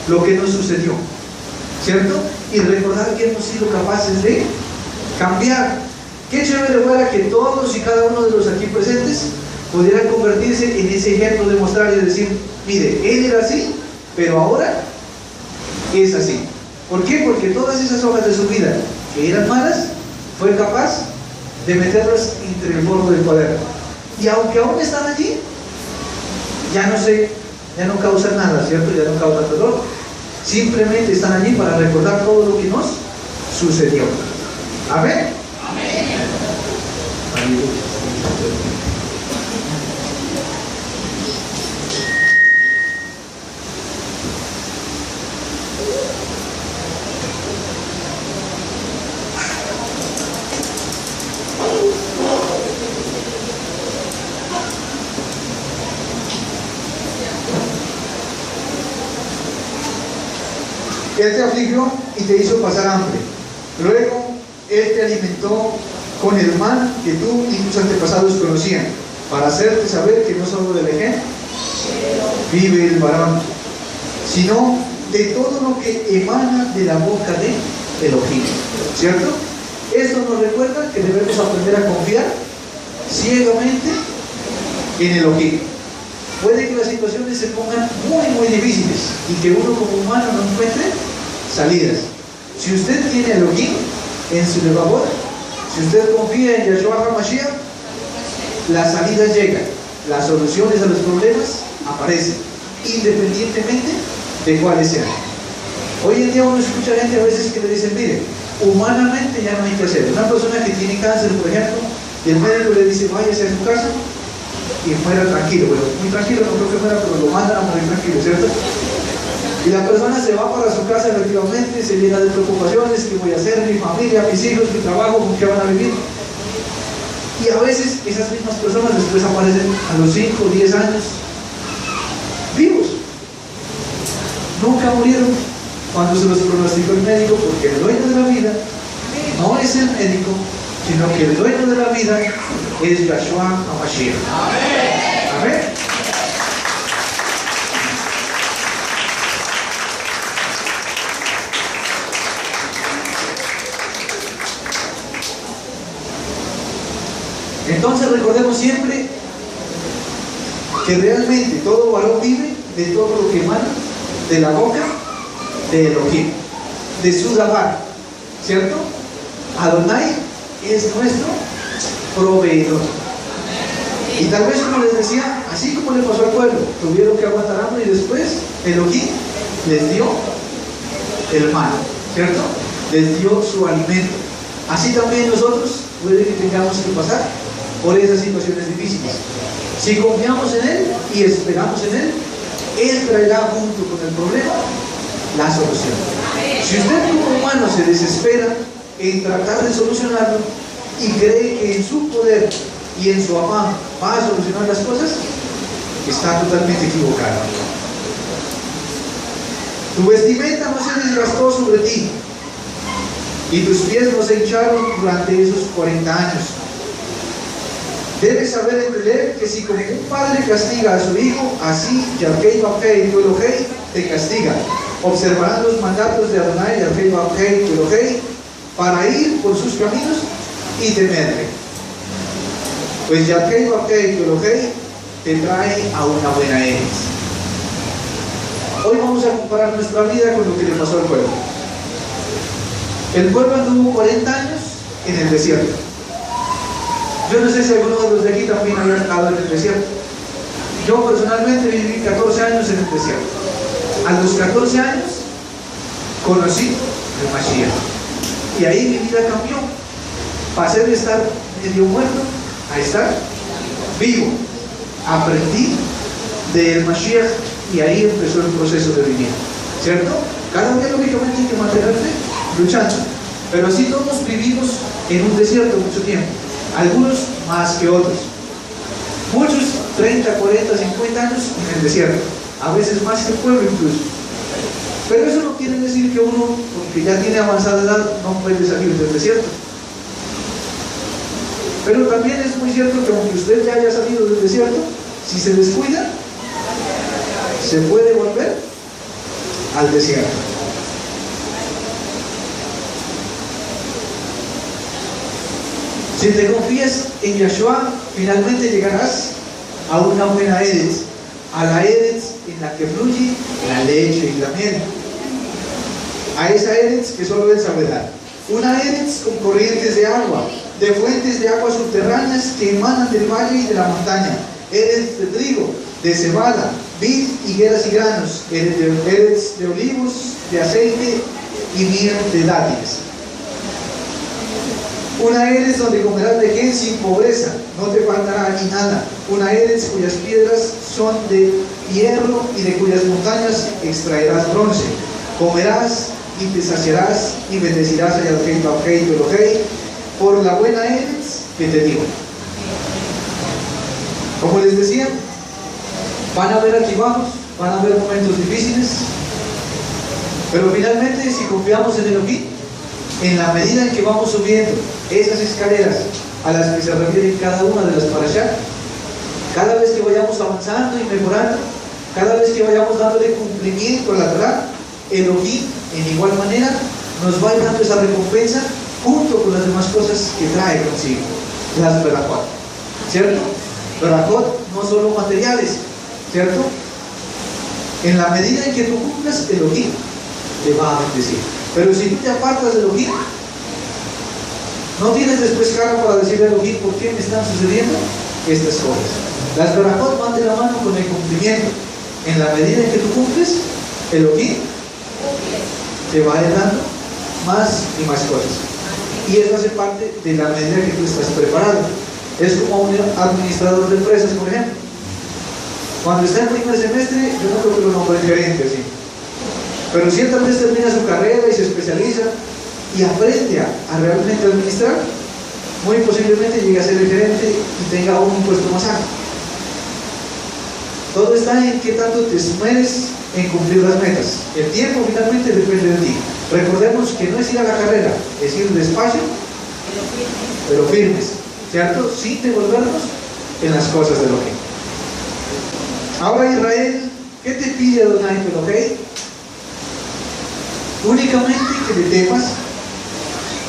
lo que nos sucedió, ¿cierto? Y recordar que hemos sido capaces de cambiar. Qué chévere fuera que todos y cada uno de los aquí presentes pudieran convertirse en ese ejemplo de mostrar y decir, mire, él era así, pero ahora es así. ¿Por qué? Porque todas esas hojas de su vida que eran malas, fue capaz de meterlas entre el forro del cuaderno. Y aunque aún están allí, ya no causan nada, ¿cierto? Ya no causan dolor. Simplemente están allí para recordar todo lo que nos sucedió. Amén. Él te afligió y te hizo pasar hambre. Luego Él te alimentó con el man que tú y tus antepasados conocían, para hacerte saber que no solo de vejez vive el varón, sino de todo lo que emana de la boca de Elohim. ¿Cierto? Esto nos recuerda que debemos aprender a confiar ciegamente en Elohim. Puede que las situaciones se pongan muy difíciles y que uno como humano no encuentre salidas. Si usted tiene Elohim en su labor, si usted confía en Yahshua HaMashiach, las salidas llegan, las soluciones a los problemas aparecen, independientemente de cuáles sean. Hoy en día uno escucha gente a veces que le dicen, mire, humanamente ya no hay que hacer. Una persona que tiene cáncer, por ejemplo, y el médico le dice, váyase a su casa y muera tranquilo. Bueno, muy tranquilo, no creo que muera, pero lo mandan a morir tranquilo, ¿cierto? Y la persona se va para su casa, efectivamente, se llena de preocupaciones, ¿qué voy a hacer? Mi familia, mis hijos, mi trabajo, ¿con qué van a vivir? Y a veces esas mismas personas después aparecen a los 5 o 10 años vivos. Nunca murieron cuando se los pronosticó el médico, porque el dueño de la vida no es el médico, sino que el dueño de la vida es Yahshua HaMashiach. Amén. Amén. Entonces recordemos siempre que realmente todo varón vive de todo lo que emana de la boca de Elohim, de su dabar, ¿cierto? Adonai es nuestro proveedor. Y tal vez, como les decía, así como le pasó al pueblo, tuvieron que aguantar hambre y después Elohim les dio el man, ¿cierto? Les dio su alimento. Así también nosotros puede que tengamos que pasar por esas situaciones difíciles. Si confiamos en Él y esperamos en Él, Él traerá junto con el problema la solución. Si usted como humano se desespera en tratar de solucionarlo y cree que en su poder y en su afán va a solucionar las cosas, está totalmente equivocado. Tu vestimenta no se desgastó sobre ti y tus pies no se hincharon durante esos 40 años. Debes saber entender que si como un padre castiga a su hijo, así Yahweh Bapei tu Elohei te castiga. Observarán los mandatos de Adonai, Yahweh Bapei tu Elohei, para ir por sus caminos y temerle. Pues Yahweh Bapei tu Elohei te trae a una buena herencia. Hoy vamos a comparar nuestra vida con lo que le pasó al pueblo. El pueblo anduvo 40 años en el desierto. Yo no sé si alguno de los de aquí también había estado en el desierto. Yo personalmente viví 14 años en el desierto. A los 14 años conocí el Mashiach. Y ahí mi vida cambió. Pasé de estar medio muerto a estar vivo. Aprendí del Mashiach y ahí empezó el proceso de vivir. ¿Cierto? Cada día lógicamente hay que mantenerse luchando. Pero así todos vivimos en un desierto mucho tiempo. Algunos más que otros. Muchos 30, 40, 50 años en el desierto. A veces más que el pueblo incluso. Pero eso no quiere decir que uno, porque ya tiene avanzada edad, no puede salir del desierto. Pero también es muy cierto que aunque usted ya haya salido del desierto, si se descuida, se puede volver al desierto. Si te confías en Yahshua, finalmente llegarás a una buena Eretz, a la Eretz en la que fluye la leche y la miel. A esa Eretz que solo Él sabe dar. Una Eretz con corrientes de agua, de fuentes de aguas subterráneas que emanan del valle y de la montaña. Eretz de trigo, de cebada, vid, higueras y granos. Eretz de olivos, de aceite y miel de dátiles. Una Eretz donde comerás de gen sin pobreza, no te faltará allí nada. Una Eretz cuyas piedras son de hierro y de cuyas montañas extraerás bronce. Comerás y te saciarás y bendecirás a Yahweh Babhei tu Elohei por la buena Eretz que te digo. Como les decía, van a haber altibajos, van a haber momentos difíciles, pero finalmente si confiamos en Elohim, en la medida en que vamos subiendo esas escaleras a las que se refieren cada una de las parashá, cada vez que vayamos avanzando y mejorando, cada vez que vayamos dándole cumplimiento a la Torá, Elohim en igual manera nos va a ir dando esa recompensa junto con las demás cosas que trae consigo, las berajot, ¿cierto? Berajot no solo materiales, ¿cierto? En la medida en que tú cumplas, Elohim te va a bendecir. Pero si tú te apartas de Elohim, no tienes después cara para decirle a Elohim por qué me están sucediendo estas cosas. Las berajot van de la mano con el cumplimiento. En la medida en que tú cumples, Elohim te va a ir dando más y más cosas. Y eso hace parte de la medida que tú estás preparado. Es como un administrador de empresas, por ejemplo. Cuando está en primer semestre, yo no creo que lo nombre gerente así. Pero si él tal vez termina su carrera y se especializa y aprende a realmente administrar, muy posiblemente llegue a ser el gerente y tenga un puesto más alto. Todo está en qué tanto te esmeres en cumplir las metas. El tiempo finalmente depende de ti. Recordemos que no es ir a la carrera, es ir despacio, pero firmes, ¿cierto? Sin devolvernos en las cosas de Elohim. Ahora Israel, ¿qué te pide Adonai Elohei? Únicamente que le temas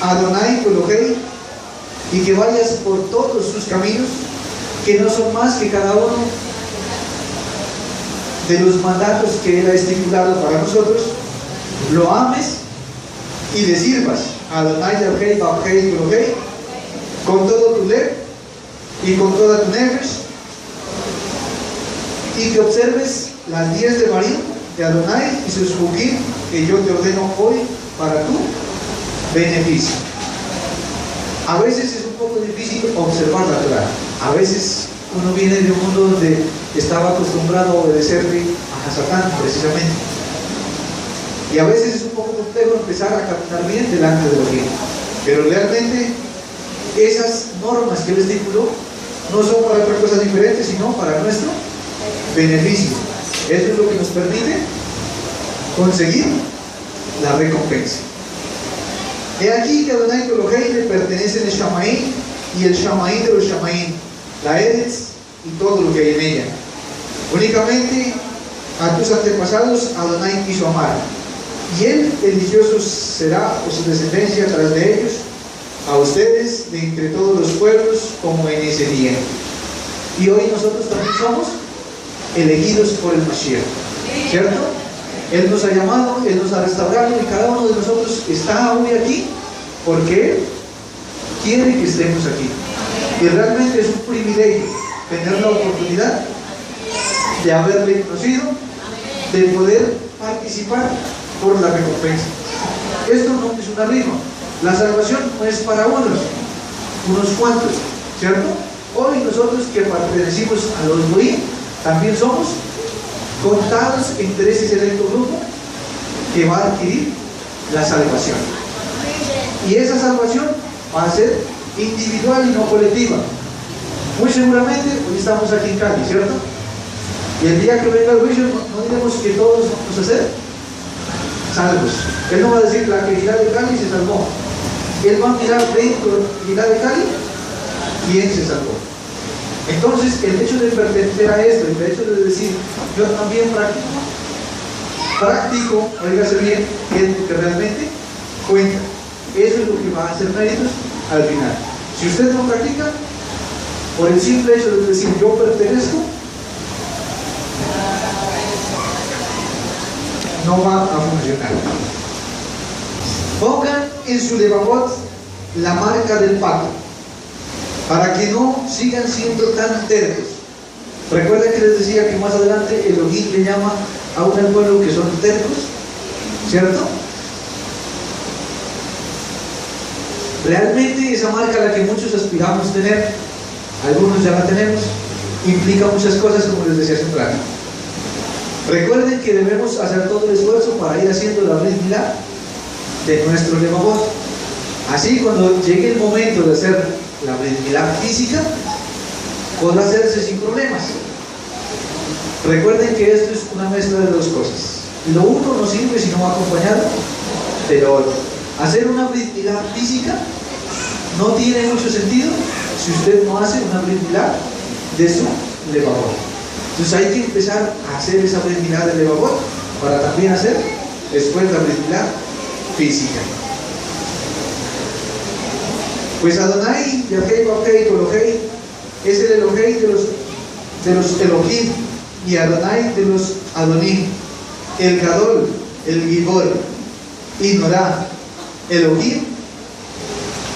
a Adonai Elohei y que vayas por todos sus caminos, que no son más que cada uno de los mandatos que Él ha estipulado para nosotros, lo ames y le sirvas a Adonai Yahweh Babhei Elohei con todo tu lev y con toda tu nefesh, y que observes las 10 de Barim de Adonai y sus jukim que yo te ordeno hoy para tu beneficio. A veces es un poco difícil observar la Torah. A veces uno viene de un mundo donde estaba acostumbrado a obedecerle a Hasatán precisamente. Y a veces es un poco complejo empezar a caminar bien delante de Elohim. Pero realmente esas normas que Él estipuló no son para otra cosa diferente, sino para nuestro beneficio. Eso es lo que nos permite conseguir la recompensa. He aquí que a Adonai Elohei le pertenecen el Shamaín y el Shamaín de los Shamaín, la Eretz y todo lo que hay en ella. Únicamente a tus antepasados Adonai quiso amar, y Él eligió será o su descendencia tras de ellos, a ustedes de entre todos los pueblos, como en ese día. Y hoy nosotros también somos elegidos por el Mashiach, ¿cierto? Él nos ha llamado, Él nos ha restaurado, y cada uno de nosotros está hoy aquí porque Él quiere que estemos aquí. Y realmente es un privilegio tener la oportunidad de haberle conocido, de poder participar por la recompensa. Esto no es una rima. La salvación no es para unos cuantos, ¿cierto? Hoy nosotros que pertenecimos a los Goim, también somos contados entre ese selecto grupo que va a adquirir la salvación. Y esa salvación va a ser individual y no colectiva. Muy seguramente, hoy estamos aquí en Cali, ¿cierto? Y el día que venga el juicio, no diremos que todos vamos a ser salvos. Él no va a decir la que Gilá de Cali se salvó. Él va a mirar dentro de Gilá de Cali ¿quién se salvó? Entonces, el hecho de pertenecer a esto, el hecho de decir, yo también practico, oígase bien, es lo que realmente cuenta. Eso es lo que va a hacer méritos al final. Si usted no practica, por el simple hecho de decir yo pertenezco, no va a funcionar. Pongan en su levavot la marca del pacto, para que no sigan siendo tan tercos. Recuerden que les decía que más adelante Elohim le llama a un pueblo que son tercos, ¿cierto? Realmente esa marca a la que muchos aspiramos tener, algunos ya la tenemos, implica muchas cosas, como les decía hace un rato. Recuerden que debemos hacer todo el esfuerzo para ir haciendo la Brit Milá de nuestro levavot. Así, cuando llegue el momento de hacer la Brit Milá física, podrá hacerse sin problemas. Recuerden que esto es una mezcla de dos cosas. Lo uno no sirve si no va acompañado de lo otro. Hacer una Brit Milá física no tiene mucho sentido si usted no hace una Brit Milá de su levavot. Entonces hay que empezar a hacer esa Brit Milá de levavot para también hacer después la Brit Milá física. Pues Adonai, Yahweh, Bapei, Elohei, es el Elohei de los Elohim, y Adonai de los Adonim, el Gadol, el Gibor, y Norá, Elohim,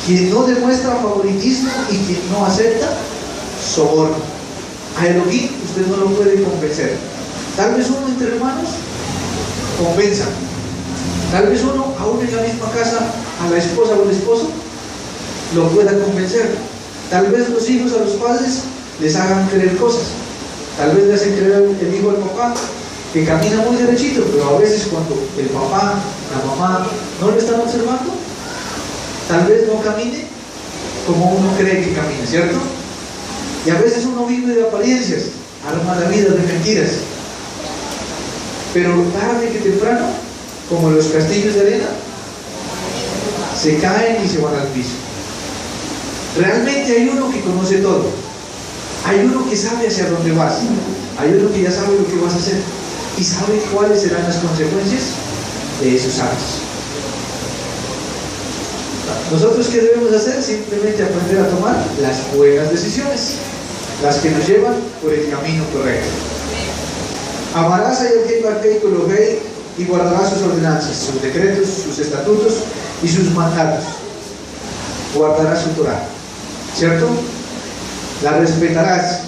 quien no demuestra favoritismo y quien no acepta soborno. A Elohim usted no lo puede convencer. Tal vez uno entre hermanos convenza, tal vez uno aún en la misma casa a la esposa o al esposo lo pueda convencer. Tal vez los hijos a los padres les hagan creer cosas. Tal vez le hacen creer el hijo al papá que camina muy derechito, pero a veces cuando el papá, la mamá no lo están observando, tal vez no camine como uno cree que camina, ¿cierto? Y a veces uno vive de apariencias, arma la vida de mentiras. Pero tarde que temprano, como los castillos de arena, se caen y se van al piso. Realmente hay uno que conoce todo. Hay uno que sabe hacia dónde vas. Hay uno que ya sabe lo que vas a hacer y sabe cuáles serán las consecuencias de esos actos. Nosotros, ¿qué debemos hacer? Simplemente aprender a tomar las buenas decisiones, las que nos llevan por el camino correcto. Amarás a Yahweh Bapei Elohei y guardarás sus ordenanzas, sus decretos, sus estatutos y sus mandatos. Guardarás su Torah, ¿cierto? La respetarás,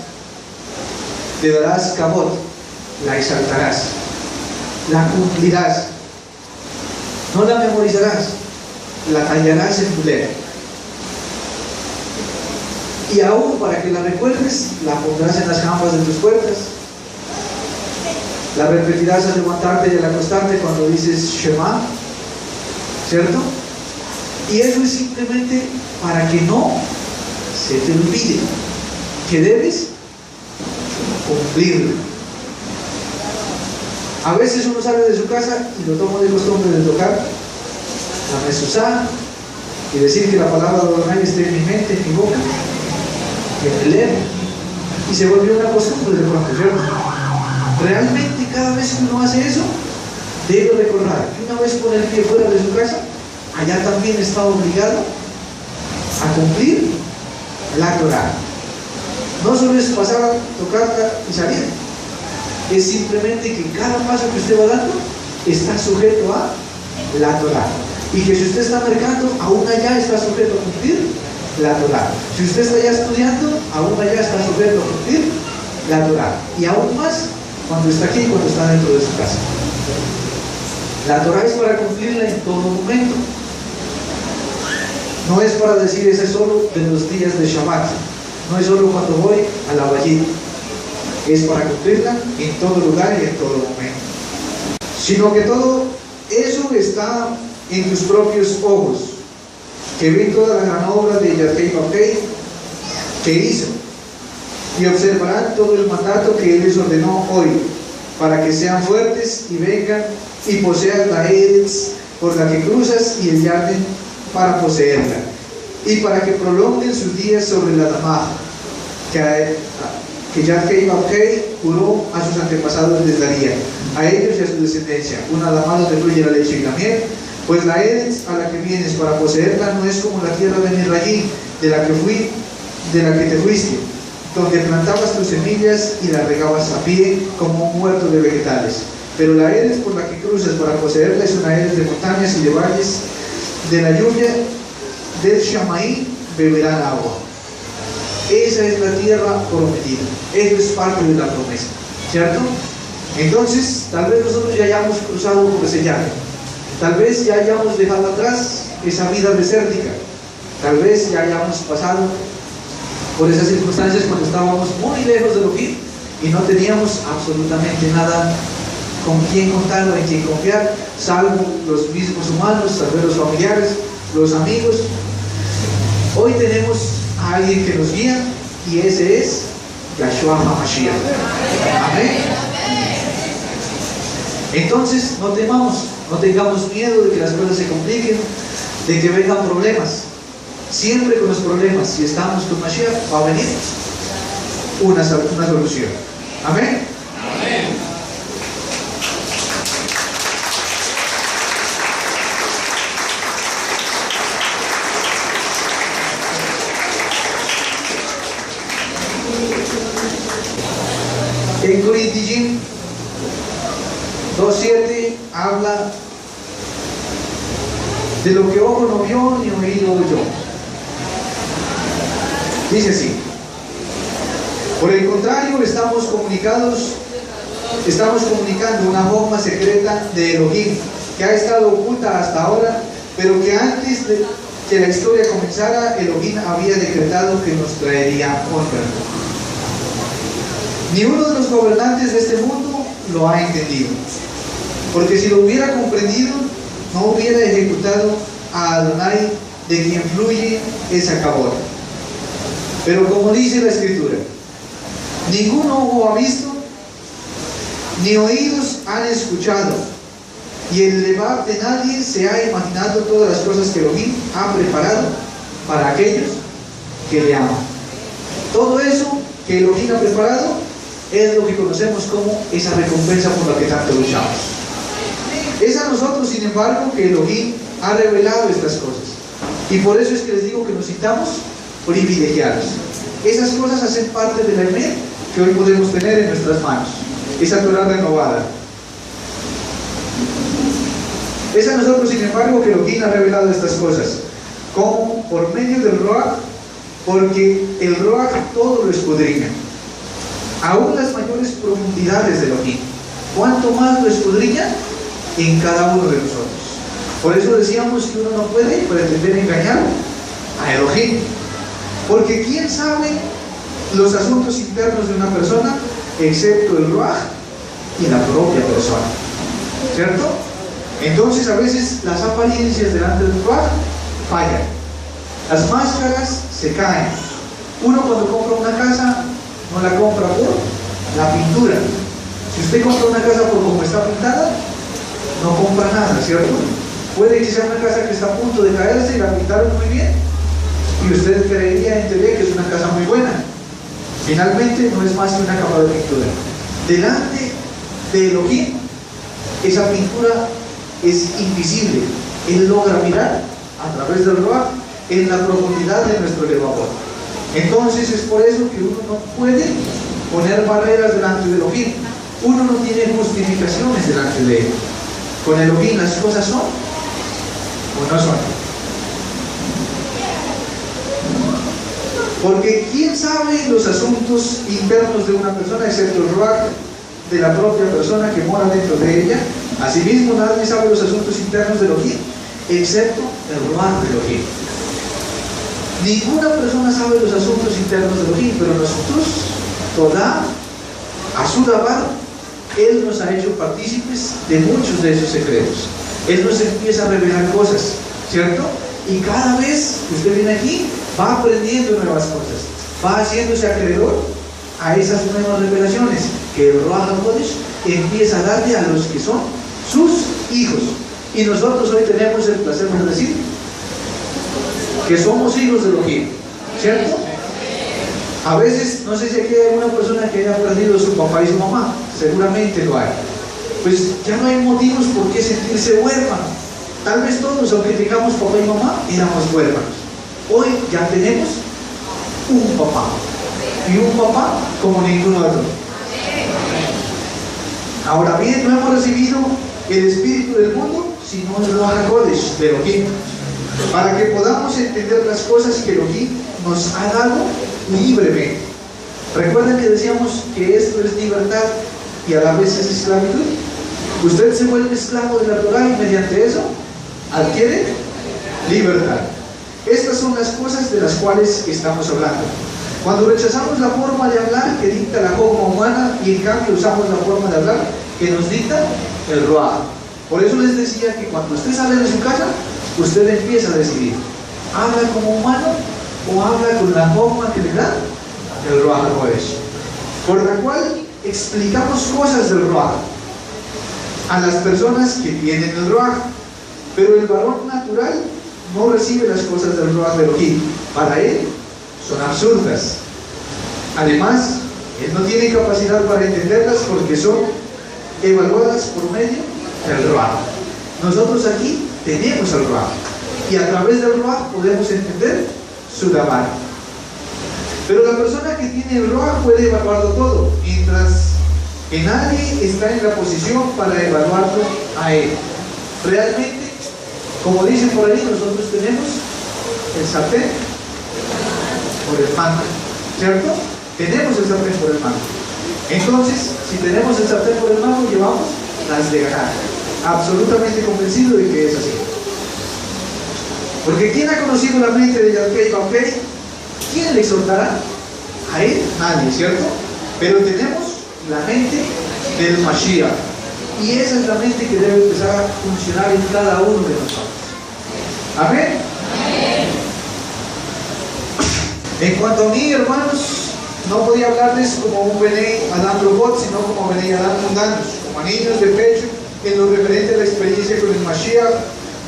le darás kabod, la exaltarás, la cumplirás, no la memorizarás, la tallarás en tu letra. Y aún para que la recuerdes, la pondrás en las jambas de tus puertas, la repetirás al levantarte y al acostarte cuando dices Shema, ¿cierto? Y eso es simplemente para que no se te olvide que debes cumplirlo. A veces uno sale de su casa y lo toma de costumbre de tocar la mezuzá y decir que la palabra de Adonai esté en mi mente, en mi boca, en el leer, y se volvió una costumbre de pronto, ¿cierto? Realmente cada vez que uno hace eso, debe recordar que una vez con el pie fuera de su casa, allá también está obligado a cumplir la Torah. No solo es pasar, tocarla y salir, es simplemente que cada paso que usted va dando está sujeto a la Torah. Y que si usted está mercando, aún allá está sujeto a cumplir la Torah. Si usted está ya estudiando, aún allá está sujeto a cumplir la Torah. Y aún más cuando está aquí, cuando está dentro de su casa. La Torah es para cumplirla en todo momento. No es para decir, ese es solo de los días de Shabbat. No es solo cuando voy a la Vallita. Es para cumplirla en todo lugar y en todo momento. Sino que todo eso está en tus propios ojos, que ven toda la gran obra de Yahweh Bapei que hizo, y observarán todo el mandato que Él les ordenó hoy, para que sean fuertes y vengan y posean la Eretz por la que cruzas y el Yarden para poseerla. y para que prolonguen sus días sobre la Damaj, que Yahweh Babhei juró a sus antepasados les daría, a ellos y a su descendencia, una Damaj donde fluye la leche y la miel, pues la Eretz a la que vienes para poseerla no es como la tierra de Misraim, de la que te fuiste, donde plantabas tus semillas y las regabas a pie como un huerto de vegetales. Pero la Eretz por la que cruzas para poseerla es una Eretz de montañas y de valles, de la lluvia del Shamaí beberán agua. Esa es la tierra prometida. Eso es parte de la promesa, ¿cierto? Entonces, tal vez nosotros ya hayamos cruzado por ese llano. Tal vez ya hayamos dejado atrás esa vida desértica. Tal vez ya hayamos pasado por esas circunstancias cuando estábamos muy lejos de Elohim y no teníamos absolutamente nada con quién contar o en quién confiar, salvo los mismos humanos, tal vez los familiares, los amigos. Hoy tenemos a alguien que nos guía y ese es Yahshua HaMashiach. Amén. Entonces no temamos, no tengamos miedo de que las cosas se compliquen, de que vengan problemas. Siempre con los problemas, si estamos con Mashiach, va a venir una solución. Amén. Amén. En Corinthians 2:7 habla de lo que ojo no vio ni oído oyó. Dice así: por el contrario, estamos comunicando una forma secreta de Elohim que ha estado oculta hasta ahora, pero que antes de que la historia comenzara, Elohim había decretado que nos traería honra. Ni uno de los gobernantes de este mundo lo ha entendido, porque si lo hubiera comprendido, no hubiera ejecutado a Adonai, de quien fluye esa cabota. Pero como dice la Escritura, ningún ojo ha visto, ni oídos han escuchado, y el levar de nadie se ha imaginado todas las cosas que Elohim ha preparado para aquellos que le aman. Todo eso que Elohim ha preparado es lo que conocemos como esa recompensa por la que tanto luchamos. Es a nosotros, sin embargo, que Elohim ha revelado estas cosas. Y por eso es que les digo que nos sintamos privilegiados. Esas cosas hacen parte de la emet que hoy podemos tener en nuestras manos. Esa Torah renovada. Es a nosotros, sin embargo, que Elohim ha revelado estas cosas. ¿Cómo? Por medio del Ruach, porque el Ruach todo lo escudriña. Aún las mayores profundidades de Elohim. ¿Cuánto más lo escudriña? En cada uno de nosotros. Por eso decíamos que uno no puede pretender engañar a Elohim, porque ¿quién sabe los asuntos internos de una persona excepto el Ruach y la propia persona? ¿Cierto? Entonces a veces las apariencias delante del Ruach fallan, las máscaras se caen. Uno cuando compra una casa no la compra por la pintura. Si usted compra una casa por cómo está pintada, no compra nada, ¿cierto? Puede que sea una casa que está a punto de caerse y la pintaron muy bien y usted creería en teoría que es una casa muy buena. Finalmente no es más que una capa de pintura. Delante de Elohim, esa pintura es invisible. Él logra mirar a través del Ruach en la profundidad de nuestro elevador. Entonces es por eso que uno no puede poner barreras delante de Elohim. Uno no tiene justificaciones delante de él. Con Elohim las cosas son o no son. Porque ¿quién sabe los asuntos internos de una persona excepto el Ruach de la propia persona que mora dentro de ella? Asimismo nadie sabe los asuntos internos de Elohim excepto el Ruach de Elohim. Ninguna persona sabe los asuntos internos de Elohim, pero nosotros, toda Asudabar, Él nos ha hecho partícipes de muchos de esos secretos. Él nos empieza a revelar cosas, ¿cierto? Y cada vez que usted viene aquí, va aprendiendo nuevas cosas, va haciéndose acreedor a esas nuevas revelaciones que el Ruach HaKodesh empieza a darle a los que son sus hijos. Y nosotros hoy tenemos el placer de decir que somos hijos de Elohim, ¿cierto? A veces, no sé si aquí hay una persona que haya perdido a su papá y su mamá, seguramente lo hay. Pues ya no hay motivos por qué sentirse huérfano. Tal vez todos, aunque tengamos papá y mamá, éramos huérfanos. Hoy ya tenemos un papá, y un papá como ningún otro. Ahora bien, no hemos recibido el espíritu del mundo, sino el Ruach HaKodesh de Elohim, para que podamos entender las cosas que Elohim nos ha dado libremente. ¿Recuerdan que decíamos que esto es libertad y a la vez es esclavitud? Usted se vuelve esclavo de la Torah y mediante eso adquiere libertad. Estas son las cosas de las cuales estamos hablando. Cuando rechazamos la forma de hablar que dicta la forma humana y en cambio usamos la forma de hablar que nos dicta el Ruach. Por eso les decía que cuando usted sale de su casa, usted empieza a decidir, ¿habla como humano o habla con la forma que le da el Ruach HaKodesh? Por la cual explicamos cosas del Ruach a las personas que tienen el Ruach, pero el varón natural no recibe las cosas del Ruach de Elohim. Para él son absurdas. Además, él no tiene capacidad para entenderlas porque son evaluadas por medio del Ruach. Nosotros aquí tenemos el Ruach y a través del Ruach podemos entender su Dabar. Pero la persona que tiene el Ruach puede evaluarlo todo, mientras que nadie está en la posición para evaluarlo a él. Realmente, como dicen por ahí, nosotros tenemos el sartén por el mango, ¿cierto? Tenemos el sartén por el mango. Entonces, si tenemos el sartén por el mango, llevamos las de ganar. Absolutamente convencido de que es así. Porque ¿quién ha conocido la mente de Yadkei Bamkei? ¿Quién le exhortará? A él, nadie, ¿cierto? Pero tenemos la mente del Mashiach. Y esa es la mente que debe empezar a funcionar en cada uno de nosotros. Amén. En cuanto a mí, hermanos, no podía hablarles como un Benei Adam Robot, sino como Benei Adam mundanos, como niños de pecho, en lo referente a la experiencia con el Mashiach,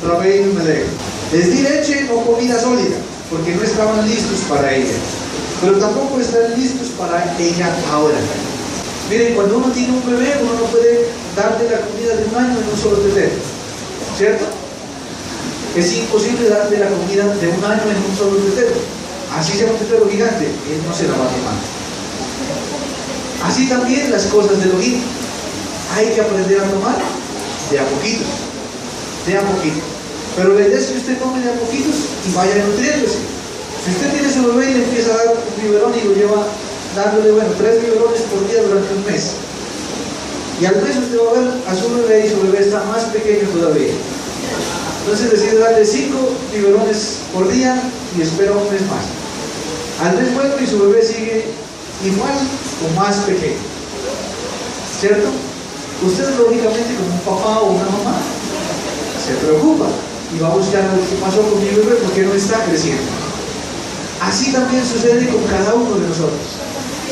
Rabbeinu Melech. Les di leche, no comida sólida, porque no estaban listos para ella, pero tampoco están listos para ella ahora. Miren, cuando uno tiene un bebé, uno no puede darle la comida de un año en un solo tetero, ¿cierto? Es imposible darle la comida de un año en un solo tetero. Así sea un tetero gigante, él no se la va a tomar. Así también las cosas de Elohim. Hay que aprender a tomar de a poquitos, de a poquito. Pero la idea es que usted tome de a poquitos y vaya nutriéndose. Si usted tiene su bebé y le empieza a dar un biberón y lo lleva dándole, 3 biberones por día durante un mes, y al mes usted va a ver a su bebé y su bebé está más pequeño todavía. Entonces decide darle 5 biberones por día y espera un mes más. Al mes vuelve y su bebé sigue igual o más pequeño, ¿cierto? Usted lógicamente como un papá o una mamá se preocupa y va a buscar qué pasó con mi bebé porque no está creciendo. Así también sucede con cada uno de nosotros.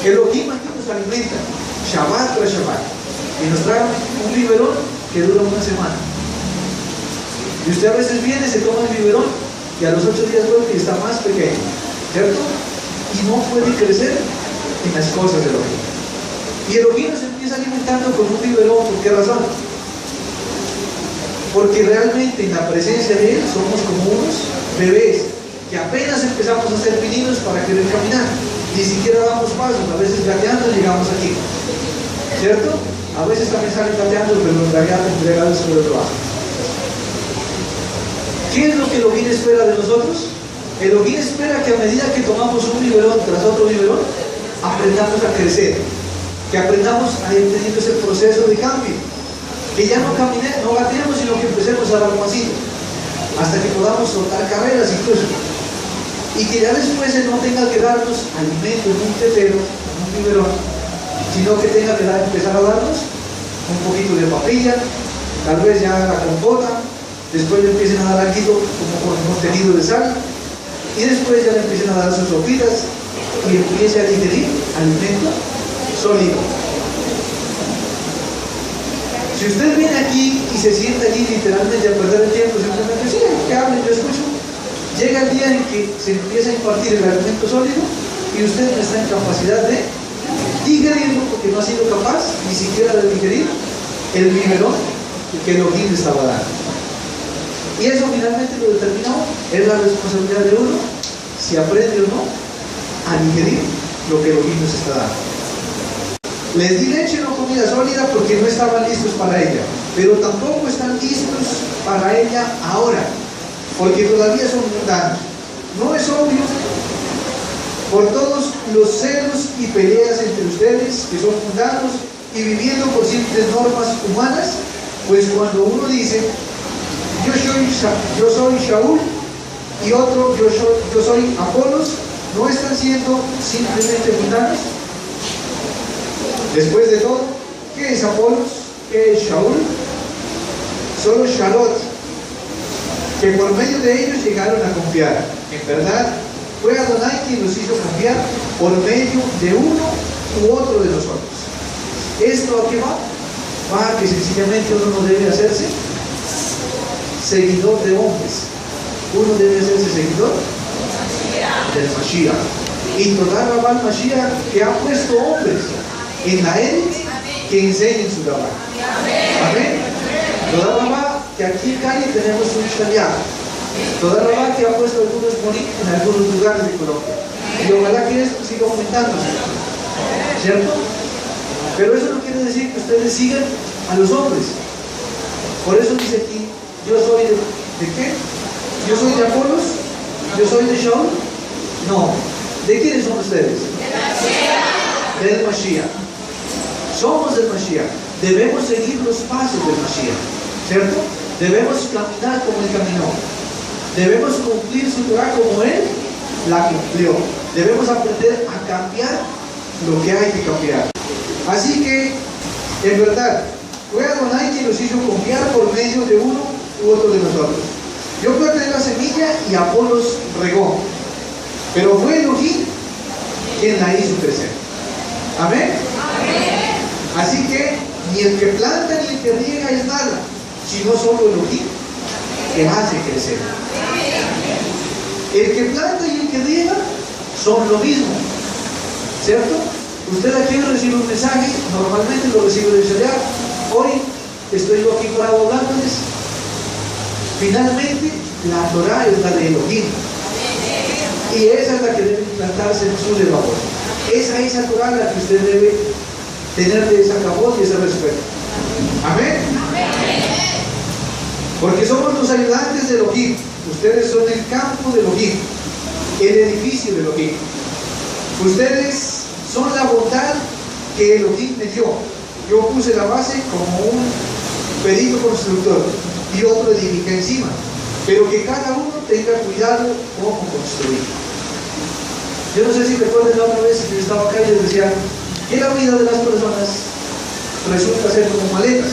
Elohim aquí nos alimenta Shabbat tras Shabbat y nos trae un biberón que dura una semana. Y usted a veces viene, se toma el biberón y a los 8 días vuelve y está más pequeño, ¿cierto? Y no puede crecer en las cosas de Elohim. Y Elohim nos empieza alimentando con un biberón. ¿Por qué razón? Porque realmente en la presencia de Él somos como unos bebés que apenas empezamos a ser meninos para querer caminar. Ni siquiera damos pasos, a veces gateando llegamos aquí, ¿cierto? A veces también salen gateando, pero entregados por el trabajo. ¿Qué es lo que Elohim espera de nosotros? Elohim espera que a medida que tomamos un biberón tras otro biberón, aprendamos a crecer, que aprendamos a ir teniendo ese proceso de cambio, que ya no caminemos, no gateemos, sino que empecemos a dar pasito, hasta que podamos soltar carreras incluso, y que ya después Él no tenga que darnos alimento en un tetero, en un biberón, sino que tenga que empezar a darnos un poquito de papilla, tal vez ya la compota, después le empiecen a dar algo como con contenido de sal, y después ya le empiecen a dar sus sopitas y empiece a digerir alimento sólido. Si usted viene aquí y se sienta allí literalmente a perder el tiempo, simplemente sí, que hablen, yo escucho, Llega el día en que se empieza a impartir el alimento sólido y usted no está en capacidad de digerirlo porque no ha sido capaz ni siquiera de digerir el biberón que el Elohim le estaba dando. Y eso finalmente lo determina uno. Es la responsabilidad de uno si aprende o no a digerir lo que Elohim nos está dando. Les di leche, no comida sólida, porque no estaban listos para ella, pero tampoco están listos para ella ahora, porque todavía son mundanos. ¿No es obvio? Por todos los celos y peleas entre ustedes, que son mundanos y viviendo por simples normas humanas, pues cuando uno dice, yo soy Shaul, y otro, yo soy Apolos, ¿no están siendo simplemente mundanos? Después de todo, ¿qué es Apolos? ¿Qué es Shaul? Solo Shalot, que por medio de ellos llegaron a confiar. En verdad, fue Adonai quien los hizo confiar por medio de uno u otro de nosotros. ¿Esto a qué va? Va a que sencillamente uno no debe hacerse seguidor de hombres. Uno debe hacerse seguidor del Mashiach. Y toda Rabal Mashiach que ha puesto hombres en la élite que enseñen su Rabá. Amén. Toda Rabá que aquí en Cali tenemos un Shaliach. Toda Rabá que ha puesto algunos morim en algunos lugares de Colombia. Y ojalá que esto siga aumentándose. ¿Cierto? Pero eso no quiere decir que ustedes sigan a los hombres. Por eso dice aquí, yo soy ¿de qué? ¿Yo soy de Apolos? ¿Yo soy de Shaul? No. ¿De quiénes son ustedes? Del Mashiach. Somos del Mashiach. Debemos seguir los pasos del Mashiach, ¿cierto? Debemos caminar como Él caminó. Debemos cumplir su Torah como Él la cumplió. Debemos aprender a cambiar lo que hay que cambiar. Así que, en verdad, fue Adonai quien los hizo confiar por medio de uno u otro de nosotros. Yo planté la semilla y Apolos regó, pero fue Elohim quien la hizo crecer. Amén. Así que ni el que planta ni el que riega es nada, sino solo Elohim que hace crecer. El que planta y el que riega son lo mismo, ¿cierto? Usted aquí recibe un mensaje, normalmente lo recibe del Shaliach. Hoy estoy yo aquí parado hablándoles. Finalmente, la Torah es la de Elohim. Y esa es la que debe implantarse en su labor. Esa es la Torah la que usted debe tener de esa cabot y ese respeto. Amén. Porque somos los ayudantes de Elohim. Ustedes son el campo de Elohim, el edificio de Elohim. Ustedes son la bondad que Elohim me dio. Yo puse la base como un perito constructor y otro edifica encima, pero que cada uno tenga cuidado cómo construir. Yo no sé si recuerden la otra vez que yo estaba acá y les decía que la vida de las personas resulta ser como maletas.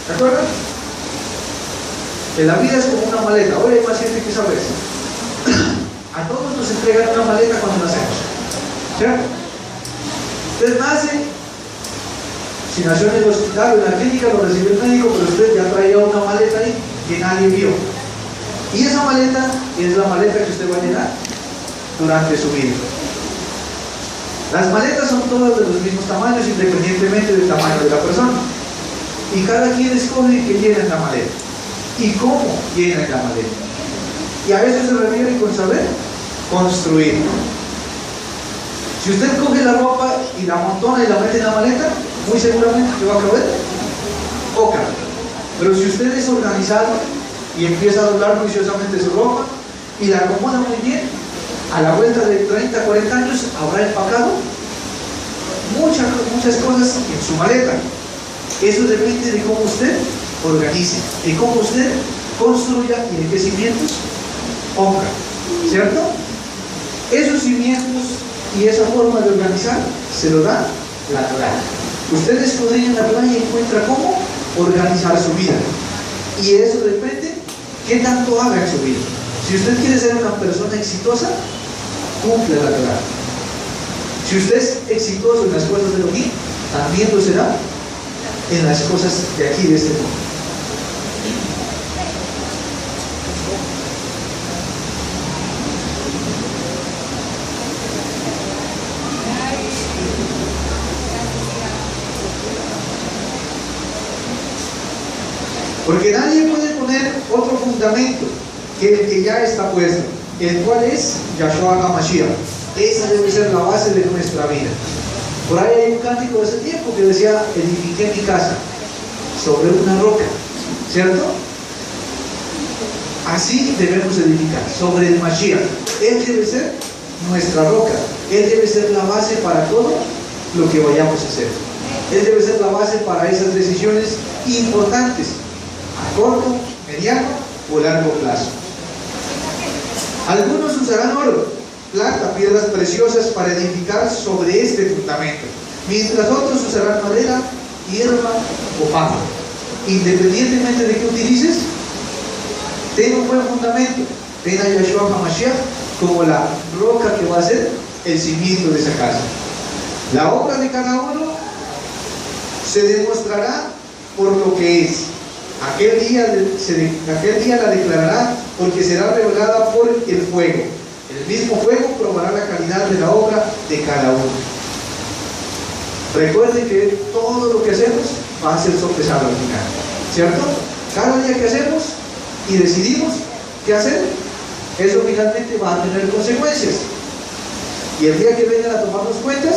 ¿De acuerdo? Que la vida es como una maleta. Ahora hay más gente que sabe eso. A todos nos entregan una maleta cuando nacemos, ¿cierto? Usted nace, si nació en el hospital o en la clínica, lo recibió el médico, pero usted ya traía una maleta ahí que nadie vio. Y esa maleta es la maleta que usted va a llenar durante su vida. Las maletas son todas de los mismos tamaños, independientemente del tamaño de la persona. Y cada quien escoge qué llena en la maleta y cómo llena en la maleta. Y a eso se refiere con saber construir. Si usted coge la ropa y la amontona y la mete en la maleta, muy seguramente que va a caber poca. Pero si usted es organizado y empieza a doblar juiciosamente su ropa y la acomoda muy bien, a la vuelta de 30, 40 años habrá empacado muchas cosas en su maleta. Eso depende de cómo usted organice, de cómo usted construya y de qué cimientos ponga, ¿cierto? Esos cimientos y esa forma de organizar se lo da la Torah. Usted escudriña la Torah y encuentra cómo organizar su vida. Y eso depende qué tanto haga en su vida. Si usted quiere ser una persona exitosa, cumple la Torah. Si usted es exitoso en las cosas de Elohim, también lo será en las cosas de aquí, de este mundo. Porque nadie puede poner otro fundamento que el que ya está puesto, el cual es Yahshua HaMashiach. Esa debe ser la base de nuestra vida. Por ahí hay un cántico de ese tiempo que decía: edifiqué mi casa sobre una roca, ¿cierto? Así debemos edificar, sobre el Mashiach. Él debe ser nuestra roca. Él debe ser la base para todo lo que vayamos a hacer. Él debe ser la base para esas decisiones importantes, a corto, mediano o largo plazo. Algunos usarán oro, plata, piedras preciosas para edificar sobre este fundamento, mientras otros usarán madera, hierba o paja. Independientemente de qué utilices, ten un buen fundamento. Ten a Yahshua HaMashiach como la roca que va a ser el cimiento de esa casa. La obra de cada uno se demostrará por lo que es. Aquel día la declarará, porque será revelada por el fuego. El mismo fuego probará la calidad de la obra de cada uno. Recuerden que todo lo que hacemos va a ser sopesado al final, ¿cierto? Cada día que hacemos y decidimos qué hacer, eso finalmente va a tener consecuencias. Y el día que vengan a tomarnos cuentas,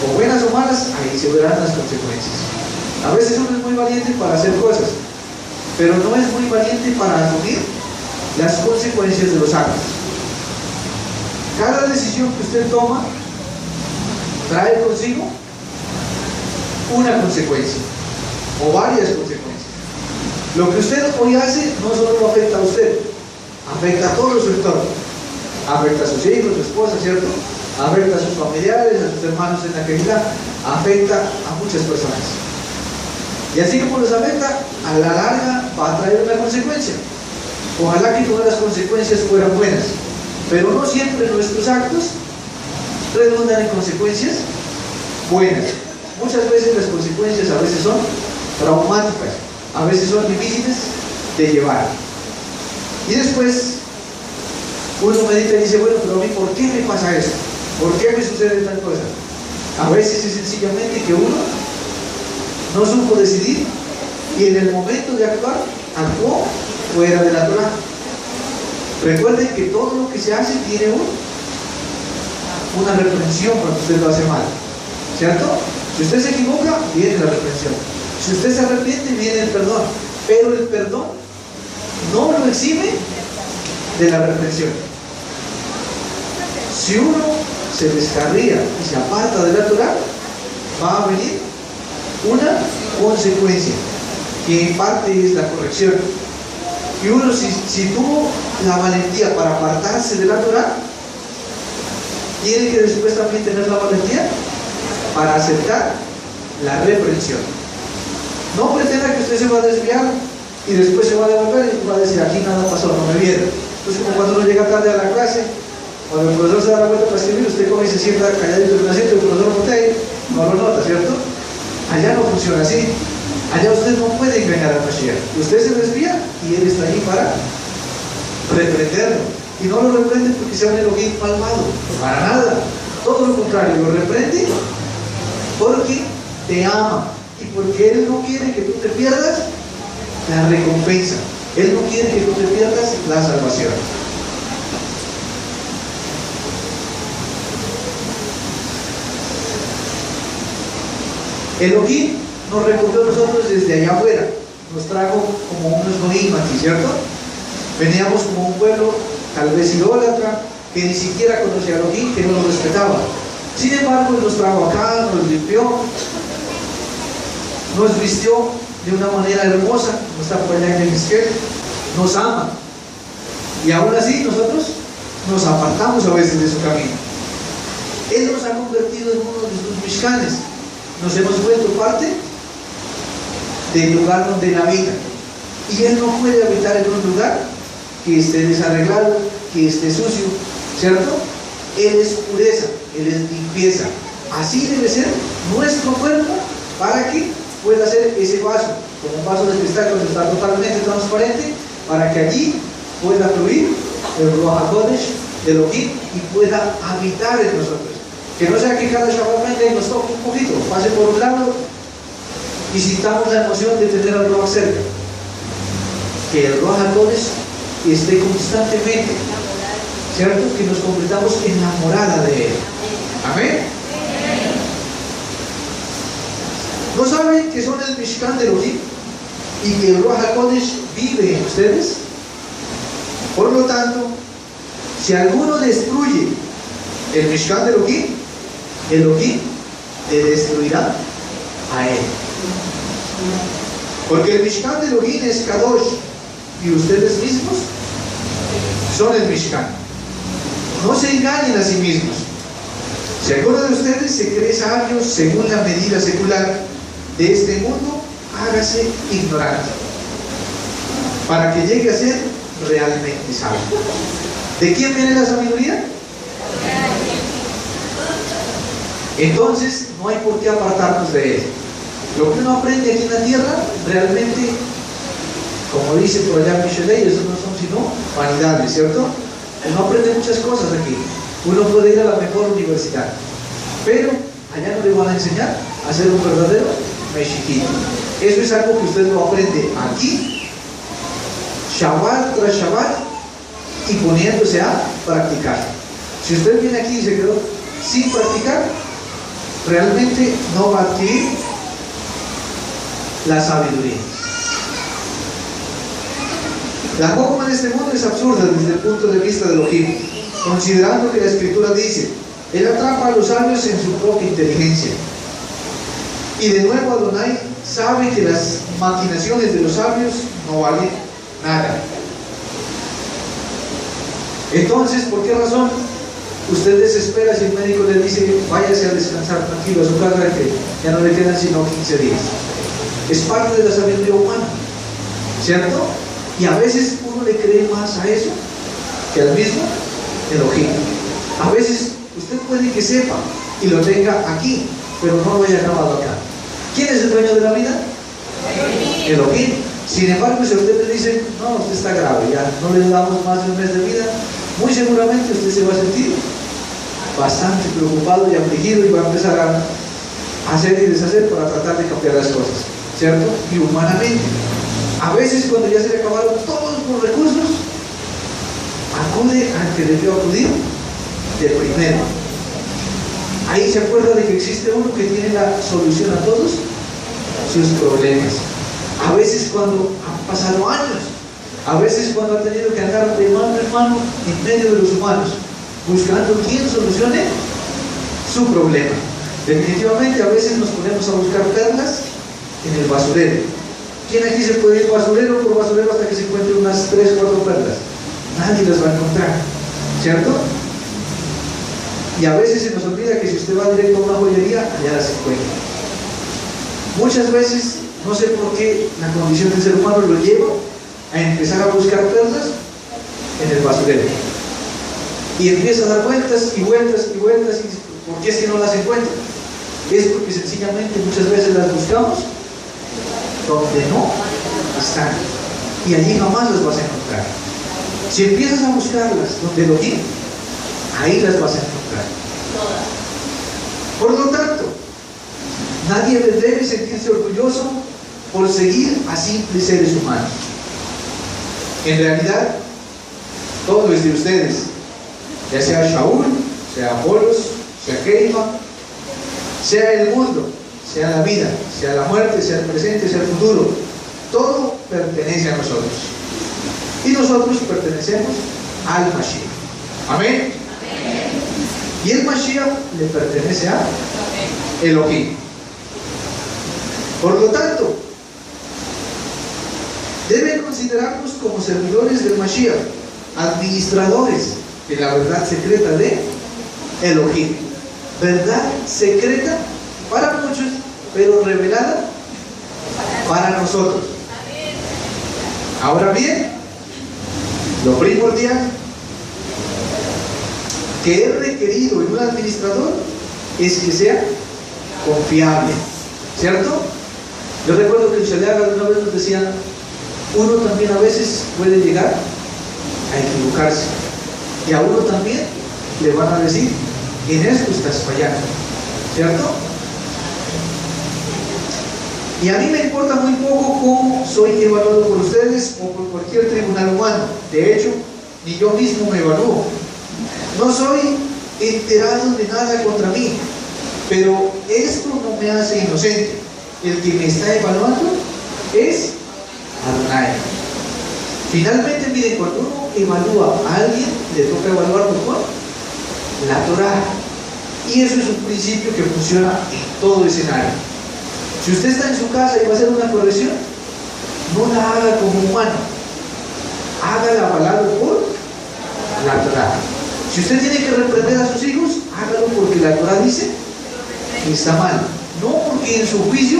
o buenas o malas, ahí se verán las consecuencias. A veces uno es muy valiente para hacer cosas, pero no es muy valiente para asumir las consecuencias de los actos. Cada decisión que usted toma trae consigo una consecuencia o varias consecuencias. Lo que usted hoy hace no solo lo afecta a usted, afecta a todo su entorno. Afecta a sus hijos, su esposa, ¿cierto? Afecta a sus familiares, a sus hermanos en la comunidad, afecta a muchas personas. Y así como los afecta, a la larga va a traer una consecuencia. Ojalá que todas las consecuencias fueran buenas, pero no siempre nuestros actos redundan en consecuencias buenas. Muchas veces las consecuencias a veces son traumáticas, a veces son difíciles de llevar. Y después uno medita y dice: bueno, pero a mí, ¿por qué me pasa esto? ¿Por qué me sucede tal cosa? A veces es sencillamente que uno no supo decidir y en el momento de actuar, actuó fuera de la Torah. Recuerden que todo lo que se hace tiene una reprensión cuando usted lo hace mal, ¿cierto? Si usted se equivoca, viene la reprensión. Si usted se arrepiente, viene el perdón. Pero el perdón no lo exime de la reprensión. Si uno se descarría y se aparta de la Torah, va a venir una consecuencia, que en parte es la corrección. Y uno, si tuvo la valentía para apartarse de la Torah, tiene que después también tener la valentía para aceptar la reprensión. No pretenda que usted se va a desviar y después se va a devolver y va a decir: aquí nada pasó, no me vieron. Entonces, como cuando uno llega tarde a la clase, cuando el profesor se da la vuelta para escribir, usted come y se sienta calladito en el asiento y el profesor no lo nota, ¿cierto? Allá no funciona así. Allá usted no puede engañar a Mashiach. Usted se desvía y él está ahí para reprenderlo. Y no lo reprende porque sea un Elohim malvado, para nada. Todo lo contrario, lo reprende porque te ama y porque él no quiere que tú te pierdas la recompensa. Él no quiere que tú te pierdas la salvación. Elohim nos recogió a nosotros desde allá afuera, nos trajo como unos Goim aquí, ¿cierto? Veníamos como un pueblo tal vez idólatra, que ni siquiera conocía a Elohim, que no nos respetaba. Sin embargo, Él nos trajo acá, nos limpió, nos vistió de una manera hermosa, como está por allá en el izquierdo, nos ama. Y aún así nosotros nos apartamos a veces de su camino. Él nos ha convertido en uno de sus mishkanes. Nos hemos vuelto parte del lugar donde Él habita. Y Él no puede habitar en un lugar que esté desarreglado, que esté sucio, ¿cierto? Él es pureza, Él es limpieza. Así debe ser nuestro cuerpo para que pueda ser ese vaso, como un vaso de cristal cuando está totalmente transparente, para que allí pueda fluir el Ruach HaKodesh de Elohim y pueda habitar en nosotros. Que no sea que cada Shabbat venga y nos toque un poquito, pase por un lado y sintamos la emoción de tener al Ruach cerca. que el Ruach HaKodesh esté constantemente, ¿cierto? Que nos convirtamos en la morada de Él. Amén. ¿No saben que son el Mishkan de Elohim y que el Ruach HaKodesh vive en ustedes? Por lo tanto, si alguno destruye el Mishkan de Elohim, Elohim le destruirá a él. Porque el Mishkan de Elohim es Kadosh y ustedes mismos son el Mishkan. No se engañen a sí mismos. Si alguno de ustedes se cree sabio según la medida secular de este mundo, hágase ignorante para que llegue a ser realmente sabio. ¿De quién viene la sabiduría? Entonces no hay por qué apartarnos de él. Lo que uno aprende aquí en la tierra, realmente, como dice por allá Michelet, eso no son sino vanidades, ¿cierto? Uno aprende muchas cosas aquí. Uno puede ir a la mejor universidad, pero allá no le van a enseñar a ser un verdadero mexiquito. Eso es algo que usted lo aprende aquí, Shabbat tras Shabbat, y poniéndose a practicar. Si usted viene aquí y se quedó sin practicar, realmente no va a adquirir la sabiduría. La Jokma en este mundo es absurda desde el punto de vista de Elohim, considerando que la Escritura dice: Él atrapa a los sabios en su propia inteligencia. Y de nuevo Adonai sabe que las maquinaciones de los sabios no valen nada. Entonces, ¿por qué razón usted desespera si el médico le dice váyase a descansar tranquilo a su casa, que ya no le quedan sino 15 días? Es parte de la sabiduría humana, ¿cierto? Y a veces uno le cree más a eso que al mismo Elohim. A veces usted puede que sepa y lo tenga aquí, pero no lo haya acabado acá. ¿Quién es el dueño de la vida? Elohim. Sin embargo, si a usted le dice no, usted está grave, ya no le damos más de un mes de vida, muy seguramente usted se va a sentir bastante preocupado y afligido y va a empezar a hacer y deshacer para tratar de cambiar las cosas, ¿cierto? Y humanamente, a veces cuando ya se le acabaron todos los recursos, acude al que debió acudir de primero. Ahí se acuerda de que existe uno que tiene la solución a todos sus problemas. A veces cuando han pasado años, a veces cuando ha tenido que andar de mano en mano en medio de los humanos, buscando quién solucione su problema. Definitivamente a veces nos ponemos a buscar perlas en el basurero. ¿Quién aquí se puede ir basurero por basurero hasta que se encuentre unas 3 o 4 perlas? Nadie las va a encontrar, ¿cierto? Y a veces se nos olvida que si usted va directo a una joyería, allá las encuentra. Muchas veces, no sé por qué, la condición del ser humano lo lleva a empezar a buscar perlas en el basurero. Y empieza a dar vueltas y vueltas y vueltas. Y ¿por qué es que no las encuentra? Es porque sencillamente muchas veces las buscamos donde no están. Y allí jamás las vas a encontrar. Si empiezas a buscarlas donde lo tienen, ahí las vas a encontrar. Por lo tanto, nadie debe sentirse orgulloso por seguir a simples seres humanos. En realidad, todo es de ustedes, ya sea Shaul, sea Apolos, sea Keima, sea el mundo, sea la vida, sea la muerte, sea el presente, sea el futuro. Todo pertenece a nosotros. Y nosotros pertenecemos al Mashiach. Amén. Y el Mashiach le pertenece a Elohim. Por lo tanto, deben considerarnos como servidores del Mashiach, administradores de la verdad secreta de Elohim. Verdad secreta para muchos, pero revelada para nosotros. Ahora bien, lo primordial que es requerido en un administrador es que sea confiable, ¿cierto? Yo recuerdo que en Shaleaga una vez nos decían, uno también a veces puede llegar a equivocarse, y a uno también le van a decir, en esto estás fallando, ¿cierto? Y a mí me importa muy poco cómo soy evaluado por ustedes juez o por cualquier tribunal humano. De hecho, ni yo mismo me evalúo. No soy enterado de nada contra mí, pero esto no me hace inocente. El que me está evaluando es Adonai. Finalmente, miren, cuando uno evalúa a alguien, le toca evaluarlo con la Torá. Y eso es un principio que funciona en todo escenario. Si usted está en su casa y va a hacer una corrección, no la haga como humano, hágala avalado por la Torá. Si usted tiene que reprender a sus hijos, hágalo porque la Torá dice que está mal, no porque en su juicio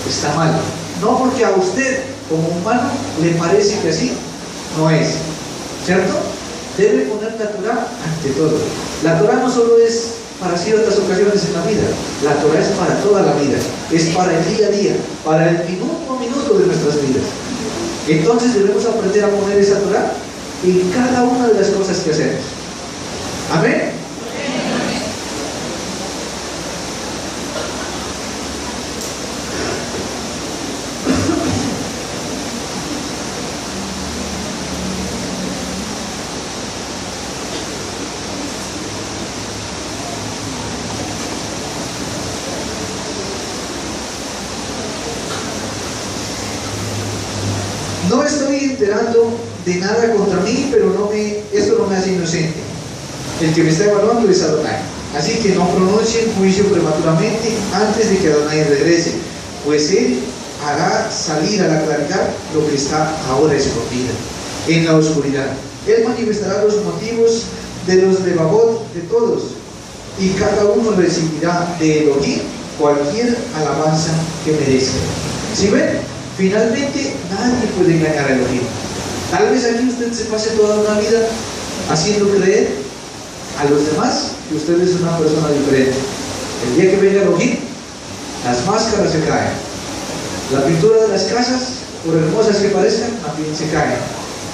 está mal, no porque a usted como humano le parece que así no es, ¿cierto? Debe poner la Torá ante todo. La Torá no solo es para ciertas ocasiones en la vida, la Torá es para toda la vida, es para el día a día, para el minuto a minuto de nuestras vidas. Entonces debemos aprender a poner esa Torá en cada una de las cosas que hacemos. Amén. No estoy enterando de nada contra mí, pero esto no me hace inocente. El que me está evaluando es Adonai. Así que no pronuncien juicio prematuramente antes de que Adonai regrese, pues Él hará salir a la claridad lo que está ahora escondido en la oscuridad. Él manifestará los motivos de los levavot de todos, y cada uno recibirá de Elohim cualquier alabanza que merezca. ¿Sí ven? Finalmente, nadie puede engañar a Elohim. Tal vez aquí usted se pase toda una vida haciendo creer a los demás que usted es una persona diferente. El día que venga Elohim, las máscaras se caen. La pintura de las casas, por hermosas que parezcan, también se caen.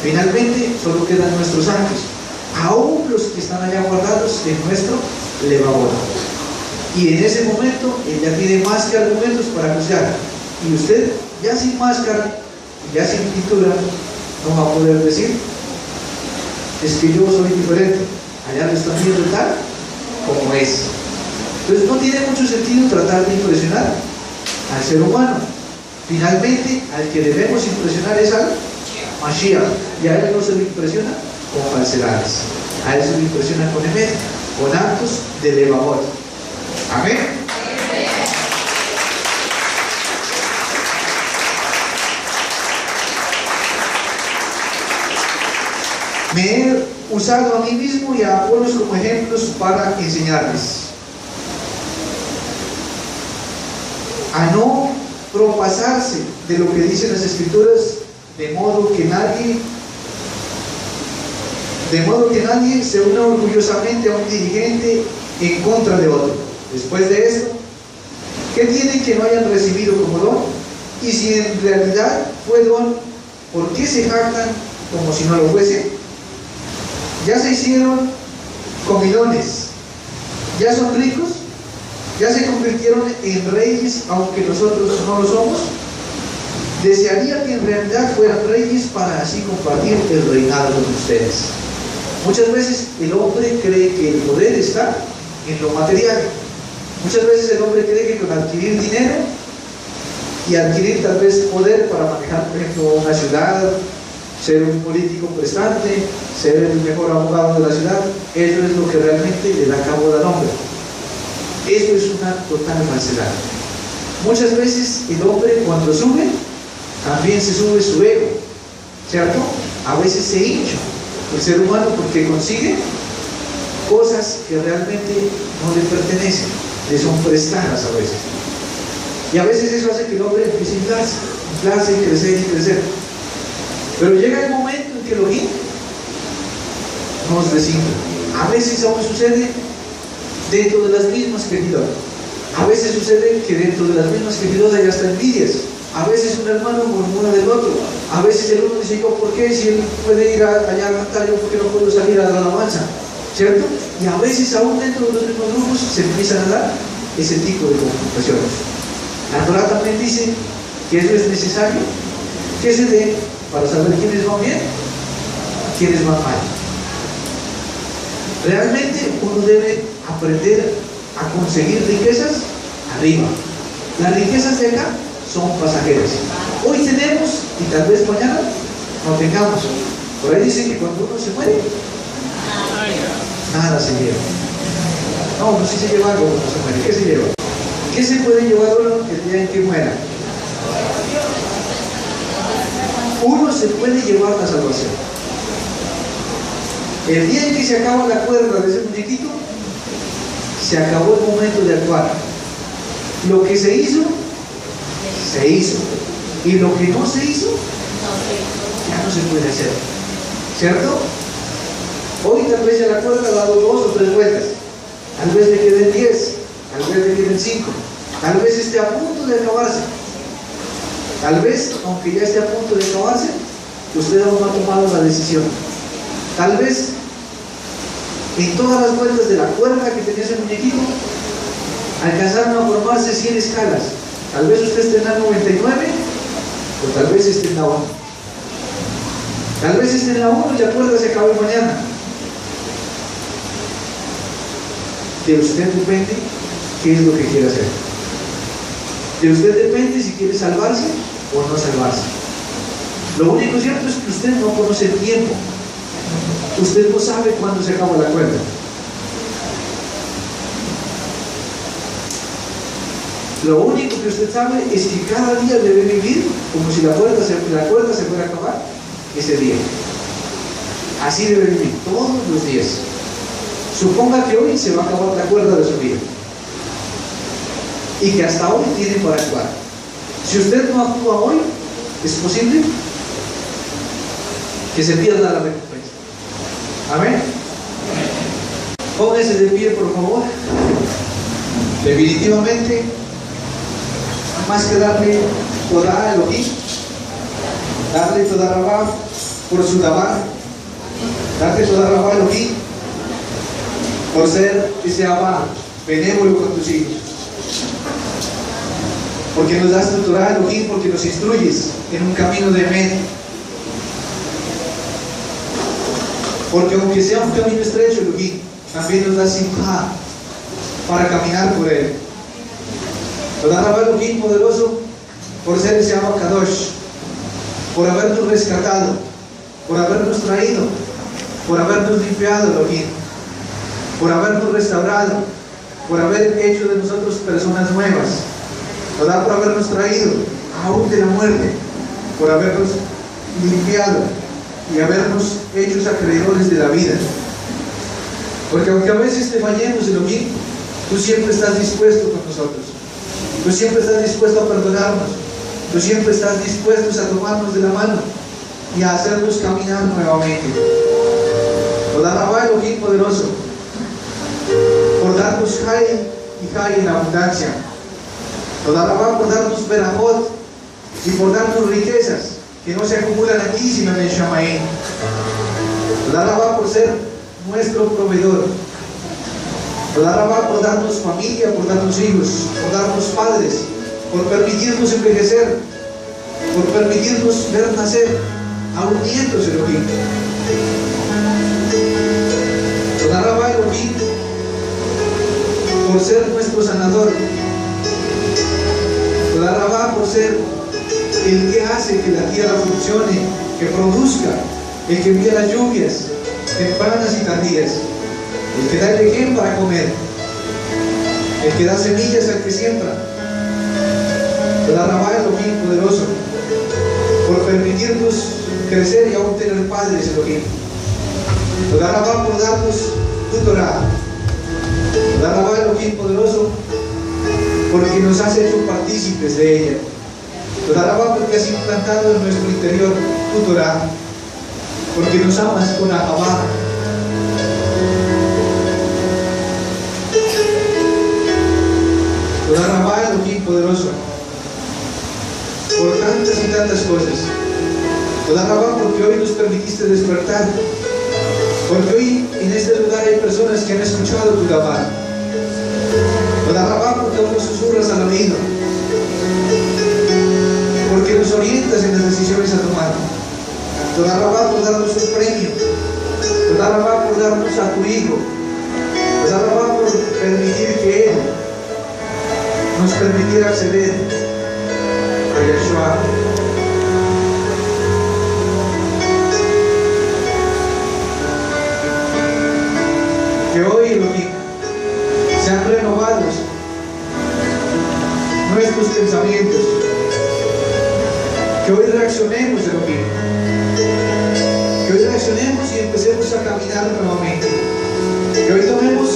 Finalmente, solo quedan nuestros actos, aún los que están allá guardados en nuestro levavot. Y en ese momento, él ya tiene más que argumentos para juzgar. Y usted, ya sin máscara, ya sin pintura, no va a poder decir: es que yo soy diferente, allá lo están viendo tal como es. Entonces no tiene mucho sentido tratar de impresionar al ser humano. Finalmente, al que debemos impresionar es al Mashiach, y a él no se le impresiona con falsedades, a él se le impresiona con emet, con actos de levavot. Amén. Me he usado a mí mismo y a Apolos como ejemplos para enseñarles a no propasarse de lo que dicen las Escrituras, de modo que nadie se una orgullosamente a un dirigente en contra de otro. Después de esto, ¿qué tienen que no hayan recibido como don? Y si en realidad fue don, ¿por qué se jactan como si no lo fuese? Ya se hicieron comilones, ya son ricos, ya se convirtieron en reyes, aunque nosotros no lo somos. Desearía que en realidad fueran reyes para así compartir el reinado con ustedes. Muchas veces el hombre cree que el poder está en lo material. Muchas veces el hombre cree que con adquirir dinero y adquirir tal vez poder para manejar, por ejemplo, una ciudad, ser un político prestante, ser el mejor abogado de la ciudad, eso es lo que realmente le da cabo al hombre. Eso es una total falsedad. Muchas veces el hombre, cuando sube, también se sube su ego, ¿cierto? A veces se hincha el ser humano porque consigue cosas que realmente no le pertenecen, le son prestadas a veces. Y a veces eso hace que el hombre empiece a inflarse y crecer. Pero llega el momento en que Elohim nos designa. A veces aún sucede dentro de las mismas queridas. A veces sucede que dentro de las mismas queridas hay hasta envidias. A veces un hermano murmura del otro. A veces el uno dice: yo, ¿por qué? Si él puede ir allá a cantar, yo, ¿por qué no puedo salir a la alabanza? ¿Cierto? Y a veces aún dentro de los mismos grupos se empiezan a dar ese tipo de confrontaciones. La Torá también dice que eso es necesario ¿Qué se dé para saber quiénes van bien, quiénes van mal? Realmente uno debe aprender a conseguir riquezas arriba. Las riquezas de acá son pasajeras. Hoy tenemos y tal vez mañana no tengamos. Por ahí dicen que cuando uno se muere, nada se lleva. No, no, sí se lleva algo cuando se muere. ¿Qué se lleva? ¿Qué se puede llevar uno el día en que muera? Uno se puede llevar la salvación. El día en que se acaba la cuerda de ese muñequito, se acabó el momento de actuar. Lo que se hizo, se hizo. Y lo que no se hizo, ya no se puede hacer. ¿Cierto? Hoy tal vez ya la cuerda ha dado 2 o 3 vueltas. Tal vez le queden 10, tal vez le queden 5, tal vez esté a punto de acabarse. Tal vez, aunque ya esté a punto de acabarse, usted aún no ha tomado la decisión. Tal vez en todas las vueltas de la cuerda que tenía ese muñequito alcanzaron a formarse 100 escalas. Tal vez usted esté en la 99 o tal vez esté en la 1. Tal vez esté en la 1 y la cuerda se acabe mañana. De usted depende qué es lo que quiere hacer. De usted depende si quiere salvarse o no salvarse. Lo único cierto es que usted no conoce el tiempo. Usted no sabe cuándo se acaba la cuerda. Lo único que usted sabe es que cada día debe vivir como si la cuerda se fuera a acabar ese día. Así debe vivir todos los días. Suponga que hoy se va a acabar la cuerda de su vida y que hasta hoy tiene para actuar. Si usted no actúa hoy, es posible que se pierda la recompensa. Amén. Póngase de pie, por favor. Definitivamente, más que darle toda Elohim, darle toda Rabá por su Dabar, darle toda Rabá Elohim por ser ese Abba benévolo con tus hijos, porque nos das tu Torah Elohim, porque nos instruyes en un camino de Emet, porque aunque sea un camino estrecho Elohim, también nos das simjá para caminar por él. Toda Rabá Elohim poderoso, por ser ese Abba Kadosh, por habernos rescatado, por habernos traído, por habernos limpiado Elohim, por habernos restaurado, por haber hecho de nosotros personas nuevas, por habernos traído aún de la muerte, por habernos limpiado y habernos hecho acreedores de la vida. Porque aunque a veces te fallemos en lo mismo, tú siempre estás dispuesto con nosotros, tú siempre estás dispuesto a perdonarnos, tú siempre estás dispuesto a tomarnos de la mano y a hacernos caminar nuevamente. Toda Rabá Elohim poderoso, por darnos Jai y Jai en abundancia. Toda Rabá por darnos Berajot y por darnos riquezas que no se acumulan aquí sino en el Shamaín. Toda Rabá por ser nuestro proveedor. Toda Rabá por darnos familia, por darnos hijos, por darnos padres, por permitirnos envejecer, por permitirnos ver nacer a un nieto Elohim. Toda Rabá Elohim por ser nuestro sanador. Toda Rabá por ser el que hace que la tierra funcione, que produzca, el que envía las lluvias tempranas y tardías, el que da el ejemplo para comer, el que da semillas al que siembra. Toda Rabá Elohim poderoso, por permitirnos crecer y aún tener padres Elohim. Toda Rabá por darnos tu Torah. Toda Rabá Elohim poderoso, porque nos has hecho partícipes de ella. Toda Rabá porque has implantado en nuestro interior tu Torah, porque nos amas con Ahabá. Toda Rabá Elohim poderoso, por tantas y tantas cosas. Toda Rabá porque hoy nos permitiste despertar, porque hoy en este lugar hay personas que han escuchado tu Dabar. Toda Rabá porque aún nos susurras al oído, porque nos orientas en las decisiones a tomar. Toda Rabá por darnos un premio, toda Rabá por darnos a tu Hijo, toda Rabá por permitir que Él nos permitiera acceder a Yeshua. Que hoy, Elohim, sean renovados nuestros pensamientos, que hoy reaccionemos, Elohim, que hoy reaccionemos y empecemos a caminar nuevamente, que hoy tomemos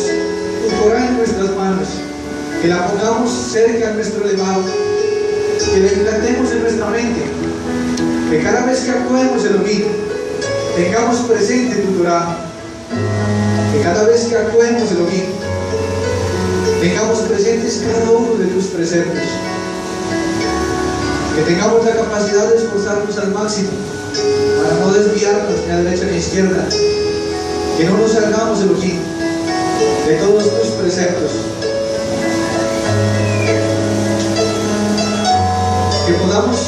tu Torah en nuestras manos, que la pongamos cerca de nuestro elevado, que la implantemos en nuestra mente, que cada vez que actuemos, Elohim, tengamos presente tu Torah, que cada vez que actuemos, Elohim, tengamos presentes cada uno de tus preceptos, que tengamos la capacidad de esforzarnos al máximo para no desviarnos ni a derecha ni a izquierda, que no nos salgamos, Elohim, de todos tus preceptos, que podamos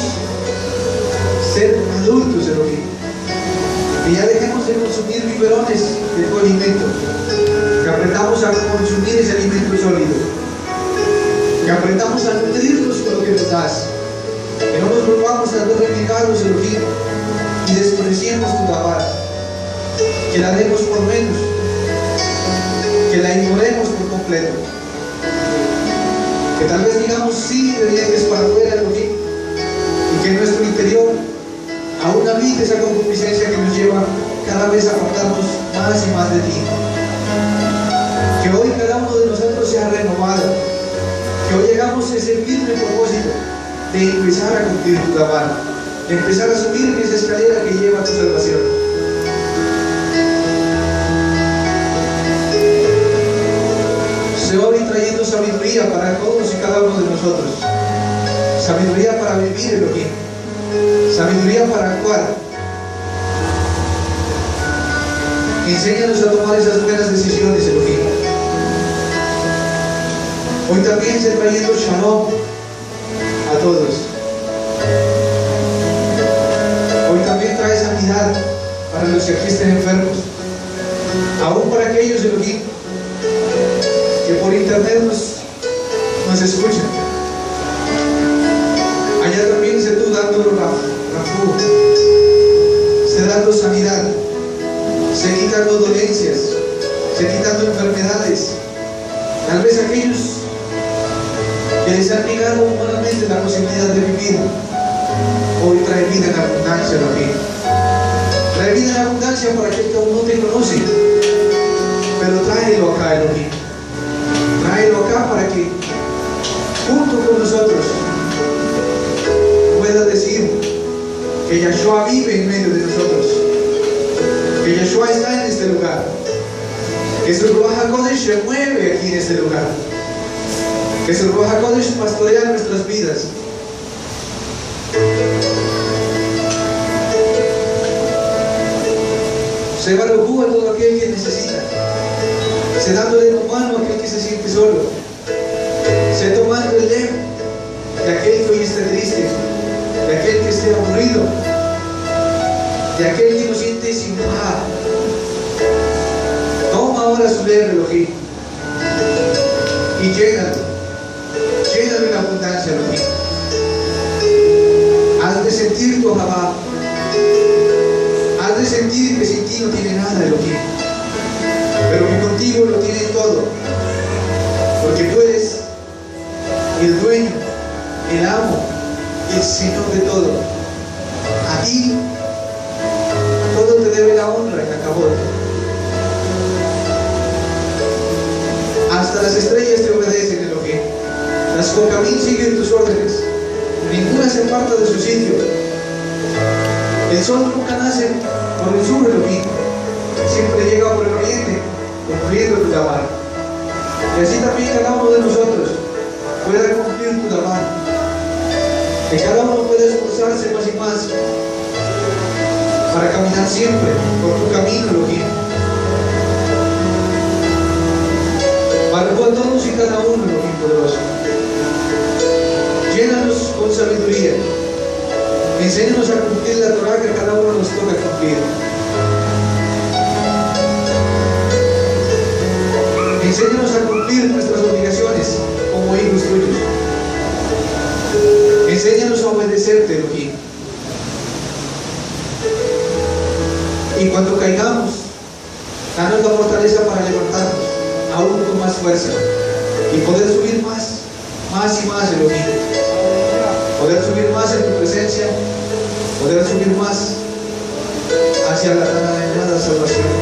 ser adultos, Elohim, que ya dejemos de consumir biberones de tu alimento, que aprendamos a consumir ese alimento sólido, que aprendamos a nutrirnos con lo que nos das, que no nos volvamos a ver renegados, Elohim, y despreciemos tu Torah, que la demos por menos, que la ignoremos por completo, que tal vez digamos sí de dientes para afuera, Elohim, y que en nuestro interior aún habite esa concupiscencia que nos lleva cada vez a apartarnos más y más de ti. Que hoy cada uno de nosotros sea renovado, que hoy llegamos a ese firme propósito de empezar a cumplir tu Torah, de empezar a subir en esa escalera que lleva a tu salvación. Se va hoy trayendo sabiduría para todos y cada uno de nosotros, sabiduría para vivir, Elohim, sabiduría para actuar. Enséñanos a tomar esas buenas decisiones, Elohim. Hoy también se trayendo shalom a todos. Hoy también trae sanidad para los que aquí estén enfermos, aún para aquellos, Elohim, que por internet nos escuchan. Allá también se tú dando Rafú, se dando sanidad, se quitando dolencias, se quitando enfermedades. Tal vez aquellos que les han negado humanamente la posibilidad de vivir, hoy trae vida en abundancia, Elohim. Trae vida en abundancia para aquel que aún no te conoce, pero tráelo acá, Elohim. Tráelo acá para que junto con nosotros pueda decir que Yeshua vive en medio de nosotros, que Yeshua está en este lugar, que su Ruach HaKodesh se mueve aquí en este lugar, que su Ruach HaKodesh pastorea nuestras vidas. Se va a todo aquel que necesita, se dándole tu mano a aquel que se siente solo, se tomando el lejos de aquel que hoy esté triste, de aquel que esté aburrido, de aquel que no siente sin paz. Toma ahora su leve, Elohim, y llénalo en abundancia, Elohim. Haz de sentir tu Jabá, haz de sentir que sin ti no tiene nada, Elohim, pero que contigo lo tiene todo, porque tú eres el dueño, el amo, el Señor de todo. A ti todo te debe la honra y la cabot. Hasta las estrellas te obedecen, Elohim. Las Jocamín siguen tus órdenes, ninguna se aparta de su sitio. El sol nunca nace por el sur, Elohim, siempre llega por el oriente, cumpliendo tu Torah. Y así también cada uno de nosotros pueda cumplir tu Torah, que cada uno pueda esforzarse más y más para caminar siempre por tu camino, Elohim. Para todos y cada uno, Elohim poderoso. Llénanos con sabiduría, Enséñanos a cumplir la Torá que a cada uno nos toca cumplir. Enséñanos a cumplir nuestras obligaciones como hijos tuyos. Enséñanos a obedecerte, Elohim. Y cuando caigamos, danos la fortaleza para levantarnos aún con más fuerza y poder subir más y más, Elohim. Poder subir más en tu presencia, poder subir más hacia la llamada salvación.